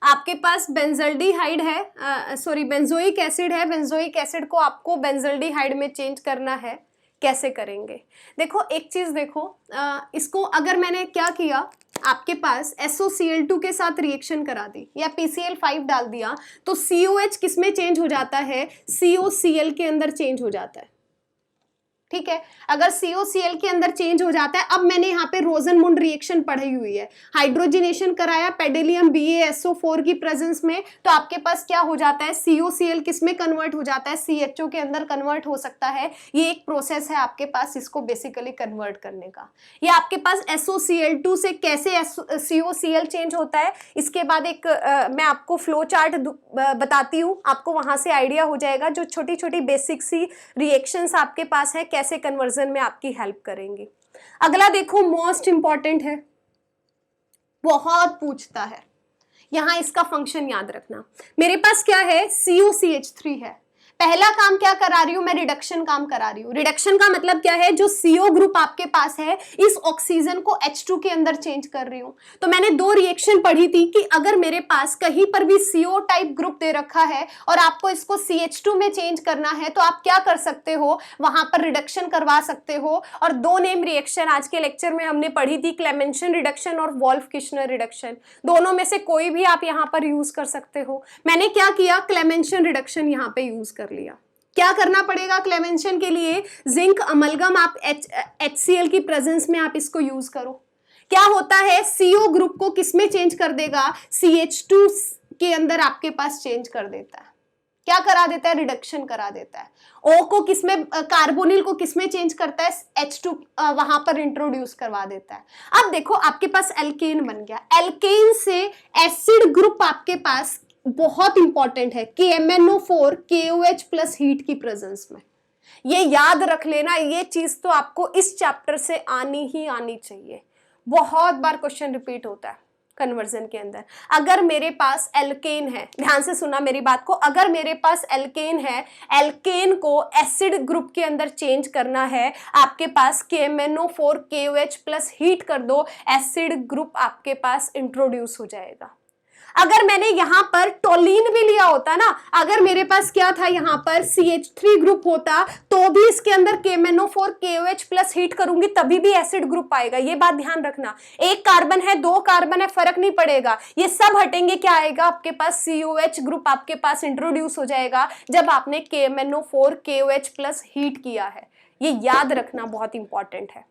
आपके पास बेंजल्डिहाइड है, सॉरी बेंजोइक एसिड है, बेंजोइक एसिड को आपको बेंजल्डिहाइड में चेंज करना है। कैसे करेंगे, देखो एक चीज देखो, इसको अगर मैंने क्या किया, आपके पास SOCl2 के साथ रिएक्शन करा दी या PCl5 डाल दिया, तो COH किस में चेंज हो जाता है, COCl के अंदर चेंज हो जाता है। ठीक है, अगर COCl के अंदर चेंज हो जाता है, अब मैंने यहाँ पे रोजनमुंड रिएक्शन पढ़ी हुई है, हाइड्रोजिनेशन कराया पेडिलियम BaSO4 की प्रेजेंस में, तो आपके पास क्या हो जाता है, COCl किस में कन्वर्ट हो जाता है, CHO के अंदर कन्वर्ट हो सकता है। ये एक प्रोसेस है आपके पास इसको बेसिकली कन्वर्ट करने का। ये आपके पास SOCl2 से कैसे COCl चेंज होता है, इसके बाद एक मैं आपको फ्लो चार्ट बताती हूँ, आपको वहां से आइडिया हो जाएगा। जो छोटी छोटी बेसिक सी रिएक्शंस आपके पास है कैसे कन्वर्जन में आपकी हेल्प करेंगी। अगला देखो मोस्ट इंपॉर्टेंट है, बहुत पूछता है, यहां इसका फंक्शन याद रखना। मेरे पास क्या है, COCH3 है, पहला काम क्या करा रही हूं मैं, रिडक्शन काम करा रही हूं। रिडक्शन का मतलब क्या है, जो CO ग्रुप आपके पास है इस ऑक्सीजन को H2 के अंदर चेंज कर रही हूं। तो मैंने दो रिएक्शन पढ़ी थी कि अगर मेरे पास कहीं पर भी CO टाइप ग्रुप दे रखा है और आपको इसको CH2 में चेंज करना है तो आप क्या कर सकते हो, वहां पर रिडक्शन करवा सकते हो। और दो नेम रिएक्शन आज के लेक्चर में हमने पढ़ी थी, क्लेमेंशन रिडक्शन और वोल्फ-किशनर रिडक्शन। दोनों में से कोई भी आप यहाँ पर यूज कर सकते हो। मैंने क्या किया, क्लेमेंशन रिडक्शन यहाँ पे यूज कर लिया। क्या करना पड़ेगा क्लेमेंशन के लिए, जिंक अमलगम आप HCl की प्रेजेंस में आप इसको यूज करो। क्या होता है, CO ग्रुप को किस में चेंज कर देगा, CH2 के अंदर आपके पास चेंज कर देता है। क्या करा देता है, रिडक्शन करा देता है। O को किसमें, कार्बोनिल को किसमें चेंज करता है, H2 वहां पर इंट्रोड्यूस करवा देता है। अब देखो आपके पास एल्केन बन गया। एल्केन से एसिड ग्रुप आपके पास बहुत इंपॉर्टेंट है, KMnO4 KOH प्लस हीट की प्रेजेंस में। ये याद रख लेना, ये चीज तो आपको इस चैप्टर से आनी ही आनी चाहिए। बहुत बार क्वेश्चन रिपीट होता है कन्वर्जन के अंदर। अगर मेरे पास एल्केन है, ध्यान से सुना मेरी बात को, अगर मेरे पास एल्केन है, एल्केन को एसिड ग्रुप के अंदर चेंज करना है, आपके पास KMnO4 KOH प्लस हीट कर दो, एसिड ग्रुप आपके पास इंट्रोड्यूस हो जाएगा। अगर मैंने यहाँ पर टोलिन भी लिया होता ना, अगर मेरे पास क्या था यहाँ पर CH3 ग्रुप होता, तो भी इसके अंदर KMnO4 KOH प्लस हीट करूंगी तभी भी एसिड ग्रुप आएगा। ये बात ध्यान रखना, एक कार्बन है, दो कार्बन है, फर्क नहीं पड़ेगा, ये सब हटेंगे, क्या आएगा आपके पास, COH ग्रुप आपके पास इंट्रोड्यूस हो जाएगा जब आपने KMnO4 KOH प्लस हीट किया है। ये याद रखना बहुत इंपॉर्टेंट है।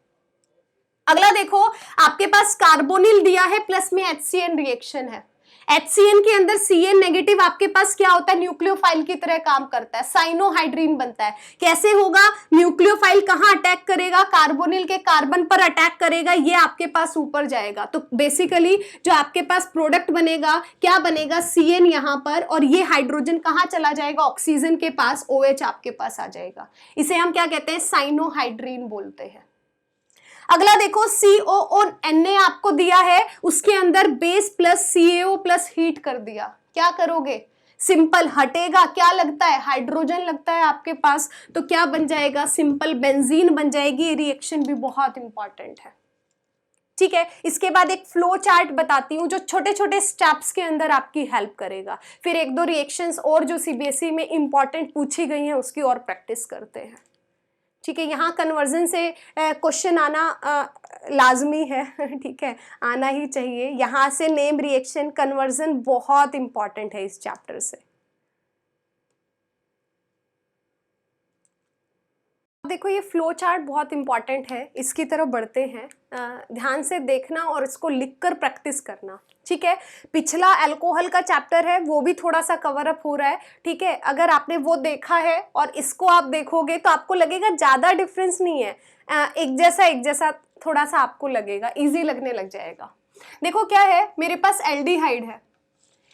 अगला देखो, आपके पास कार्बोनिल दिया है, प्लस में HCN रिएक्शन है। HCN के अंदर CN नेगेटिव आपके पास क्या होता है, न्यूक्लियोफाइल की तरह काम करता है, साइनोहाइड्रीन बनता है। कैसे होगा, न्यूक्लियोफाइल कहाँ अटैक करेगा, कार्बोनिल के कार्बन पर अटैक करेगा, ये आपके पास ऊपर जाएगा। तो बेसिकली जो आपके पास प्रोडक्ट बनेगा, क्या बनेगा, CN यहाँ पर, और ये हाइड्रोजन कहाँ चला जाएगा, ऑक्सीजन के पास, OH आपके पास आ जाएगा। इसे हम क्या कहते हैं, साइनोहाइड्रीन बोलते हैं। अगला देखो, COONA आपको दिया है, उसके अंदर base plus CaO plus heat कर दिया, क्या करोगे, सिंपल हटेगा, क्या लगता है, हाइड्रोजन लगता है आपके पास, तो क्या बन जाएगा, सिंपल बेंजीन बन जाएगी। ये रिएक्शन भी बहुत इंपॉर्टेंट है, ठीक है। इसके बाद एक फ्लो चार्ट बताती हूँ जो छोटे छोटे स्टेप्स के अंदर आपकी हेल्प करेगा। फिर एक दो रिएक्शंस और जो CBSE में इंपॉर्टेंट पूछी गई हैं उसकी और प्रैक्टिस करते हैं, ठीक है। यहाँ कन्वर्जन से क्वेश्चन आना लाजमी है, ठीक है, आना ही चाहिए। यहाँ से नेम रिएक्शन कन्वर्जन बहुत इंपॉर्टेंट है इस चैप्टर से। देखो ये फ्लो चार्ट बहुत इंपॉर्टेंट है, इसकी तरफ बढ़ते हैं। ध्यान से देखना और इसको लिखकर प्रैक्टिस करना, ठीक है। पिछला अल्कोहल का चैप्टर है, वो भी थोड़ा सा कवर अप हो रहा है, ठीक है। अगर आपने वो देखा है और इसको आप देखोगे तो आपको लगेगा ज़्यादा डिफरेंस नहीं है, एक जैसा थोड़ा सा आपको लगेगा, ईजी लगने लग जाएगा। देखो क्या है, मेरे पास एल्डिहाइड है,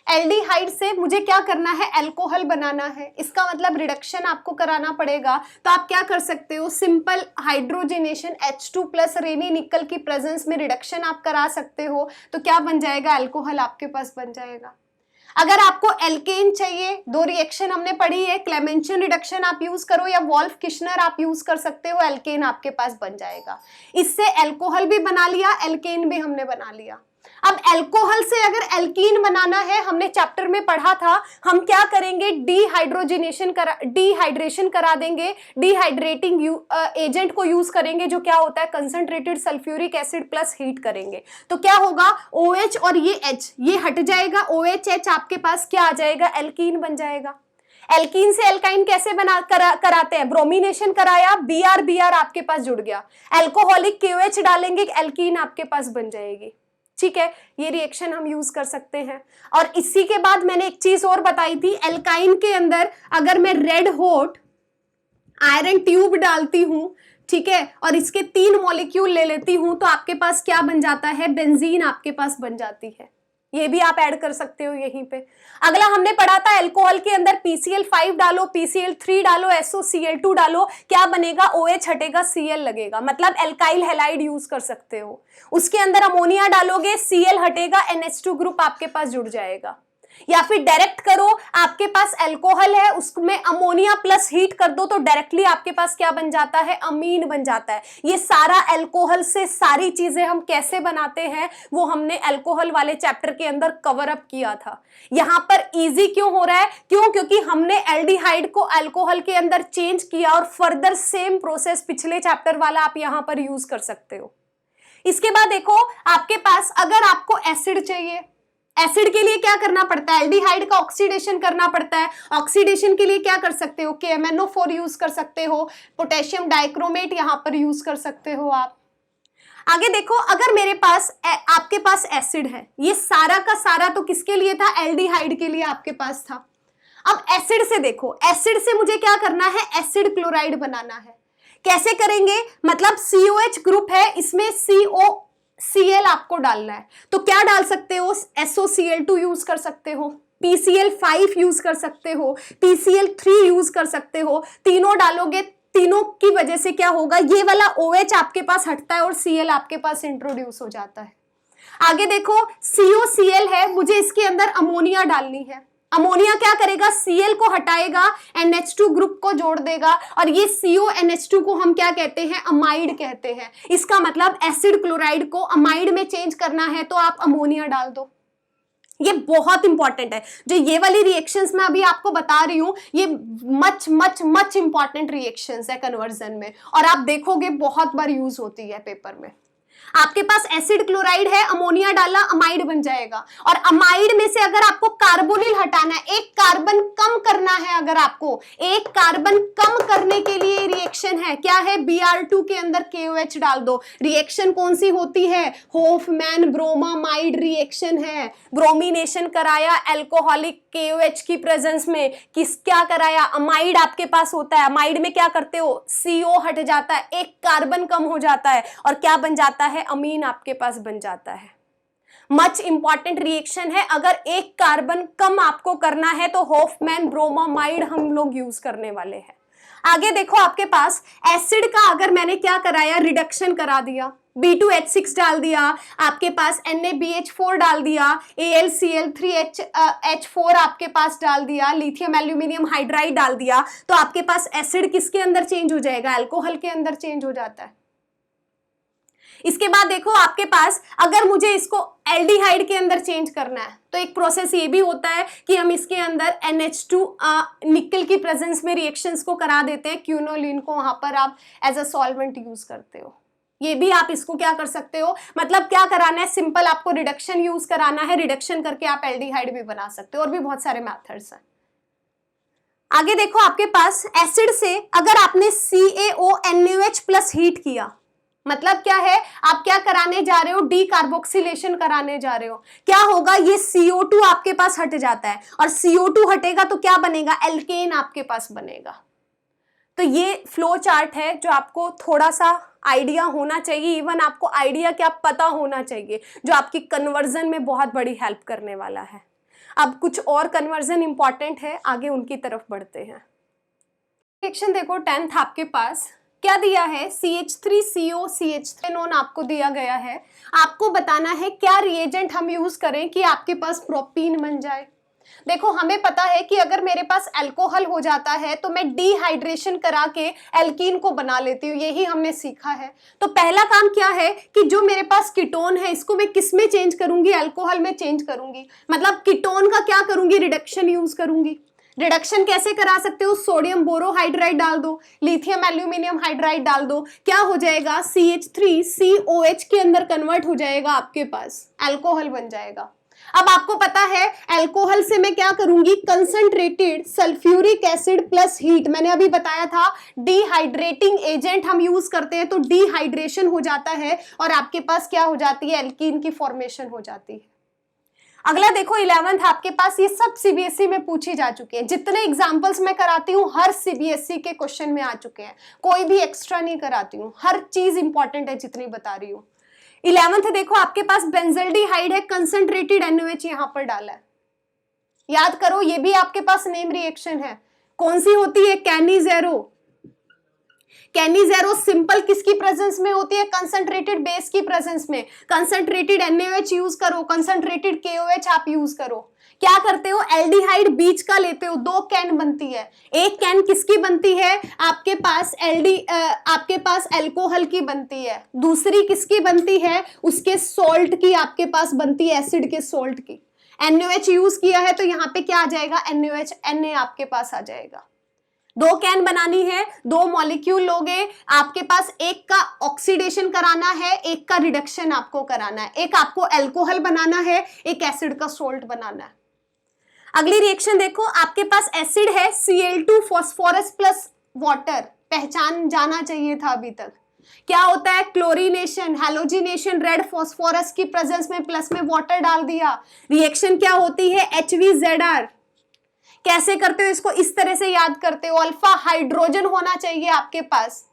एल्डिहाइड से मुझे क्या करना है, अल्कोहल बनाना है। इसका मतलब रिडक्शन आपको कराना पड़ेगा। तो आप क्या कर सकते हो, सिंपल हाइड्रोजनेशन H2 प्लस रेनी निकल की प्रेजेंस में रिडक्शन आप करा सकते हो, तो क्या बन जाएगा, अल्कोहल आपके पास बन जाएगा। अगर आपको एल्केन चाहिए, दो रिएक्शन हमने पढ़ी है, क्लेमेंशन रिडक्शन आप यूज करो या वोल्फ-किशनर आप यूज कर सकते हो, एल्केन आपके पास बन जाएगा। इससे अल्कोहल भी बना लिया, एल्केन भी हमने बना लिया। अब अल्कोहल से अगर एल्कीन बनाना है, हमने चैप्टर में पढ़ा था, हम क्या करेंगे, डिहाइड्रेशन करा देंगे, डिहाइड्रेटिंग एजेंट को यूज करेंगे, जो क्या होता है, concentrated sulphuric acid plus heat करेंगे। तो क्या होगा, OH और ये H ये हट जाएगा, OH आपके पास क्या आ जाएगा, एल्कीन बन जाएगा। एल्कीन से एल्काइन कैसे कराते हैं, ब्रोमिनेशन कराया, Br आपके पास जुड़ गया, अल्कोहलिक KOH डालेंगे, एल्कीन आपके पास बन जाएगी, ठीक है। ये रिएक्शन हम यूज कर सकते हैं। और इसी के बाद मैंने एक चीज और बताई थी, एल्काइन के अंदर अगर मैं रेड हॉट आयरन ट्यूब डालती हूं, ठीक है, और इसके 3 मॉलिक्यूल ले लेती हूं, तो आपके पास क्या बन जाता है, बेंजीन आपके पास बन जाती है। ये भी आप ऐड कर सकते हो यहीं पे। अगला हमने पढ़ा था, अल्कोहल के अंदर PCl5 डालो, PCl3 डालो, SOCl2 डालो, क्या बनेगा, OH हटेगा, Cl लगेगा, मतलब एल्काइल हैलाइड यूज कर सकते हो। उसके अंदर अमोनिया डालोगे, Cl हटेगा, NH2 ग्रुप आपके पास जुड़ जाएगा। या फिर डायरेक्ट करो, आपके पास अल्कोहल है उसमें अमोनिया प्लस हीट कर दो तो डायरेक्टली आपके पास क्या बन जाता है, अमीन बन जाता है। ये सारा अल्कोहल से सारी चीजें हम कैसे बनाते हैं वो हमने अल्कोहल वाले चैप्टर के अंदर कवर अप किया था। यहां पर इजी क्यों हो रहा है, क्योंकि हमने एल्डिहाइड को अल्कोहल के अंदर चेंज किया और फर्दर सेम प्रोसेस पिछले चैप्टर वाला आप यहां पर यूज कर सकते हो। इसके बाद देखो आपके पास अगर आपको एसिड चाहिए, एसिड के लिए क्या करना पड़ता है, एल्डिहाइड का ऑक्सीडेशन करना पड़ता है। ऑक्सीडेशन के लिए क्या कर सकते हो, KMnO4 यूज कर सकते हो, पोटेशियम डाइक्रोमेट यहां पर यूज कर सकते हो आप। आगे देखो अगर मेरे पास आपके पास एसिड है, ये सारा का सारा तो किसके लिए था, एल्डिहाइड के लिए आपके पास था। अब एसिड से देखो, एसिड से मुझे क्या करना है, एसिड क्लोराइड बनाना है। कैसे करेंगे, मतलब COH ग्रुप है, इसमें COCl आपको डालना है, तो क्या डाल सकते हो, SOCl2 यूज कर सकते हो, PCl5 यूज कर सकते हो, PCl3 यूज कर सकते हो। तीनों डालोगे, तीनों की वजह से क्या होगा, ये वाला OH आपके पास हटता है और Cl आपके पास इंट्रोड्यूस हो जाता है। आगे देखो COCl है, मुझे इसके अंदर अमोनिया डालनी है। अमोनिया क्या करेगा, Cl को हटाएगा, NH2 ग्रुप को जोड़ देगा और ये CONH2 को हम क्या कहते हैं, अमाइड कहते हैं। इसका मतलब एसिड क्लोराइड को अमाइड में चेंज करना है तो आप अमोनिया डाल दो। ये बहुत इंपॉर्टेंट है, जो ये वाली रिएक्शंस मैं अभी आपको बता रही हूं, ये much much much important reactions है कन्वर्जन में, और आप देखोगे बहुत बार यूज होती है पेपर में। आपके पास एसिड क्लोराइड है, अमोनिया डाला, अमाइड बन जाएगा। और अमाइड में से अगर आपको कार्बोनिल हटाना है, एक कार्बन कम करना है, अगर आपको एक कार्बन कम करने के लिए रिएक्शन है, क्या है, Br2 के अंदर KOH डाल दो। रिएक्शन कौन सी होती है, होफमैन ब्रोमामाइड रिएक्शन है। ब्रोमिनेशन कराया अल्कोहलिक KOH की प्रेजेंस में, किस क्या कराया, अमाइड आपके पास होता है। अमाइड में क्या करते हो, CO हट जाता है, एक कार्बन कम हो जाता है और क्या बन जाता है, अमीन आपके पास बन जाता है। मच इंपॉर्टेंट रिएक्शन है, अगर एक कार्बन कम आपको करना है तो होफमैन ब्रोमामाइड हम लोग यूज करने वाले हैं। आगे देखो आपके पास एसिड का अगर मैंने क्या कराया, रिडक्शन करा दिया, B2H6 डाल दिया, आपके पास NaBH4 डाल दिया, AlCl3H4 आपके पास डाल दिया, लिथियम एल्यूमिनियम हाइड्राइड डाल दिया, तो आपके पास एसिड किसके अंदर चेंज हो जाएगा, अल्कोहल के अंदर चेंज हो जाता है। इसके बाद देखो आपके पास अगर मुझे इसको एल्डिहाइड के अंदर चेंज करना है तो एक प्रोसेस ये भी होता है कि हम इसके अंदर NH2 निकल की प्रेजेंस में रिएक्शंस को करा देते हैं, क्यूनोलिन को वहां पर आप एज अ सॉल्वेंट यूज करते हो। ये भी आप इसको क्या कर सकते हो, मतलब क्या कराना है, सिंपल आपको रिडक्शन यूज कराना है, रिडक्शन करके आप एल्डिहाइड भी बना सकते हो, और भी बहुत सारे मेथड्स हैं। आगे देखो आपके पास एसिड से अगर आपने CaONaOH प्लस हीट किया, मतलब क्या है, आप क्या कराने जा रहे हो, डीकार्बोक्सिलेशन कराने जा रहे हो। क्या होगा, ये CO2 आपके पास हट जाता है, और CO2 हटेगा तो क्या बनेगा, एल्केन आपके पास बनेगा। तो ये फ्लो चार्ट है जो आपको थोड़ा सा आइडिया होना चाहिए, इवन आपको आइडिया क्या पता होना चाहिए, जो आपकी कन्वर्जन में बहुत बड़ी हेल्प करने वाला है। अब कुछ और कन्वर्जन इंपॉर्टेंट है, आगे उनकी तरफ बढ़ते हैं। रिएक्शन देखो 10th आपके पास क्या दिया है, CH3CO CH3 आपको दिया गया है। आपको बताना है क्या रिएजेंट हम यूज करें कि आपके पास प्रोपीन बन जाए। देखो हमें पता है कि अगर मेरे पास अल्कोहल हो जाता है तो मैं डिहाइड्रेशन करा के एल्कीन को बना लेती हूँ, यही हमने सीखा है। तो पहला काम क्या है कि जो मेरे पास कीटोन है इसको मैं किस में चेंज करूंगी, अल्कोहल में चेंज करूंगी। मतलब कीटोन का क्या करूंगी, रिडक्शन यूज करूंगी। रिडक्शन कैसे करा सकते हो, सोडियम बोरोहाइड्राइड डाल दो, लिथियम एल्यूमिनियम हाइड्राइड डाल दो, क्या हो जाएगा, CH3COH के अंदर कन्वर्ट हो जाएगा, आपके पास अल्कोहल बन जाएगा। अब आपको पता है अल्कोहल से मैं क्या करूंगी, concentrated sulphuric acid plus heat, मैंने अभी बताया था डिहाइड्रेटिंग एजेंट हम यूज करते हैं तो डिहाइड्रेशन हो जाता है और आपके पास क्या हो जाती है, एल्कीन की फॉर्मेशन हो जाती है। अगला देखो 11th आपके पास, ये सब CBSE में पूछी जा चुके हैं, जितने एग्जाम्पल्स मैं कराती हूँ हर CBSE के क्वेश्चन में आ चुके हैं, कोई भी एक्स्ट्रा नहीं कराती हूँ, हर चीज इंपॉर्टेंट है जितनी बता रही हूँ। 11th देखो आपके पास बेंजल्डिहाइड है, कंसंट्रेटेड NaOH यहां पर डाला है, याद करो ये भी आपके पास नेम रिएक्शन है, कौन सी होती है, कैनिजेरो। कैनिजेरो सिंपल किसकी प्रेजेंस में होती है? कंसंट्रेटेड बेस की प्रेजेंस में। कंसंट्रेटेड NaOH यूज करो, कंसंट्रेटेड KOH आप यूज करो। क्या करते हो? एल्डिहाइड बीच का लेते हो, 2 कैन बनती है। एक कैन किसकी बनती है? आपके पास एल्कोहल की बनती है। दूसरी किसकी बनती है? उसके सॉल्ट की आपके पास बनती है, एसिड के सॉल्ट की। NaOH यूज किया है तो यहाँ पे क्या आ जाएगा? NaOH Na आपके पास आ जाएगा। 2 कैन बनानी है, 2 मॉलिक्यूल लोगे, आपके पास एक का ऑक्सीडेशन कराना है, एक का रिडक्शन आपको कराना है। एक आपको एल्कोहल बनाना है, एक एसिड का सोल्ट बनाना है। अगली रिएक्शन देखो, आपके पास एसिड है Cl2 फॉस्फोरस प्लस वाटर, पहचान जाना चाहिए था अभी तक। क्या होता है? क्लोरीनेशन, हैलोजिनेशन, रेड फॉस्फोरस की प्रेजेंस में प्लस में वाटर डाल दिया। रिएक्शन क्या होती है? HVZR। कैसे करते हो इसको? इस तरह से याद करते हो, अल्फा हाइड्रोजन होना चाहिए आपके पास।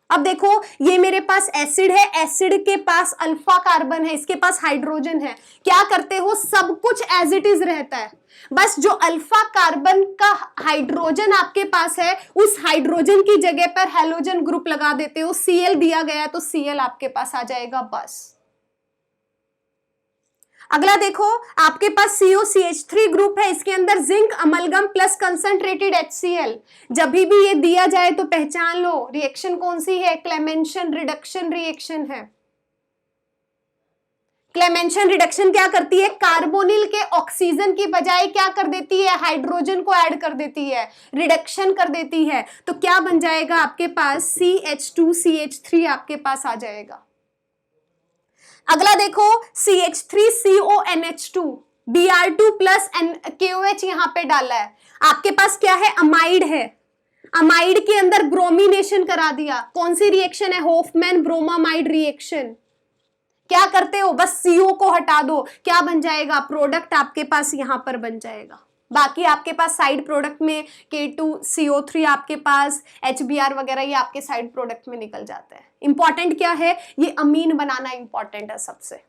अब देखो, ये मेरे पास एसिड है, एसिड के पास अल्फा कार्बन है, इसके पास हाइड्रोजन है। क्या करते हो? सब कुछ एज इट इज रहता है, बस जो अल्फा कार्बन का हाइड्रोजन आपके पास है, उस हाइड्रोजन की जगह पर हैलोजन ग्रुप लगा देते हो। Cl दिया गया है तो Cl आपके पास आ जाएगा, बस। अगला देखो, आपके पास COCH3 ग्रुप है, इसके अंदर zinc amalgam plus concentrated HCl। जब भी ये दिया जाए तो पहचान लो रिएक्शन कौन सी है? क्लेमेंशन रिडक्शन रिएक्शन है। क्लेमेंशन रिडक्शन क्या करती है? कार्बोनिल के ऑक्सीजन की बजाय क्या कर देती है? हाइड्रोजन को ऐड कर देती है, रिडक्शन कर देती है। तो क्या बन जाएगा आपके पास? CH2CH3 आपके पास आ जाएगा। अगला देखो, CH3CONH2 Br2 प्लस KOH यहां पे डाला है। आपके पास क्या है? अमाइड है। अमाइड के अंदर ब्रोमिनेशन करा दिया। कौन सी रिएक्शन है? Hofmann bromamide reaction. क्या करते हो? बस CO को हटा दो, क्या बन जाएगा? प्रोडक्ट आपके पास यहां पर बन जाएगा। बाकी आपके पास साइड प्रोडक्ट में K2CO3 आपके पास HBr वगैरह ये आपके साइड प्रोडक्ट में निकल जाता है। इंपॉर्टेंट क्या है? ये अमीन बनाना इंपॉर्टेंट है सबसे,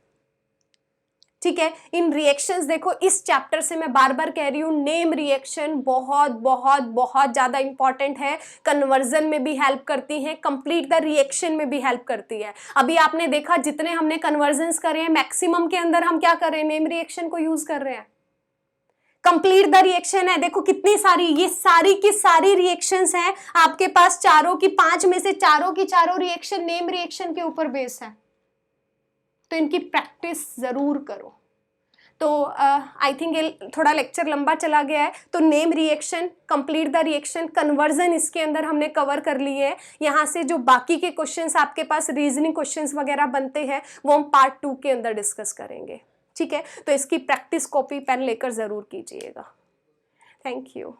ठीक है। इन रिएक्शंस देखो, इस चैप्टर से मैं बार बार कह रही हूं, नेम रिएक्शन बहुत बहुत बहुत ज्यादा इंपॉर्टेंट है। कन्वर्जन में भी हेल्प करती है, कंप्लीट द रिएक्शन में भी हेल्प करती है। अभी आपने देखा जितने हमने कन्वर्जन्स करे हैं, मैक्सिमम के अंदर हम क्या कर रहे हैं? नेम रिएक्शन को यूज कर रहे हैं। कंप्लीट द रिएक्शन है, देखो कितनी सारी, ये सारी की सारी रिएक्शंस हैं आपके पास। चारों की 5 में से चारों की चारों रिएक्शन नेम रिएक्शन के ऊपर बेस है, तो इनकी प्रैक्टिस जरूर करो। तो आई थिंक ये थोड़ा लेक्चर लंबा चला गया है, तो name reaction, complete the reaction, conversion इसके अंदर हमने कवर कर लिए है। यहाँ से जो बाकी के क्वेश्चंस आपके पास रीजनिंग क्वेश्चंस वगैरह बनते हैं वो हम पार्ट 2 के अंदर डिस्कस करेंगे, ठीक है। तो इसकी प्रैक्टिस कॉपी पेन लेकर जरूर कीजिएगा। Thank you.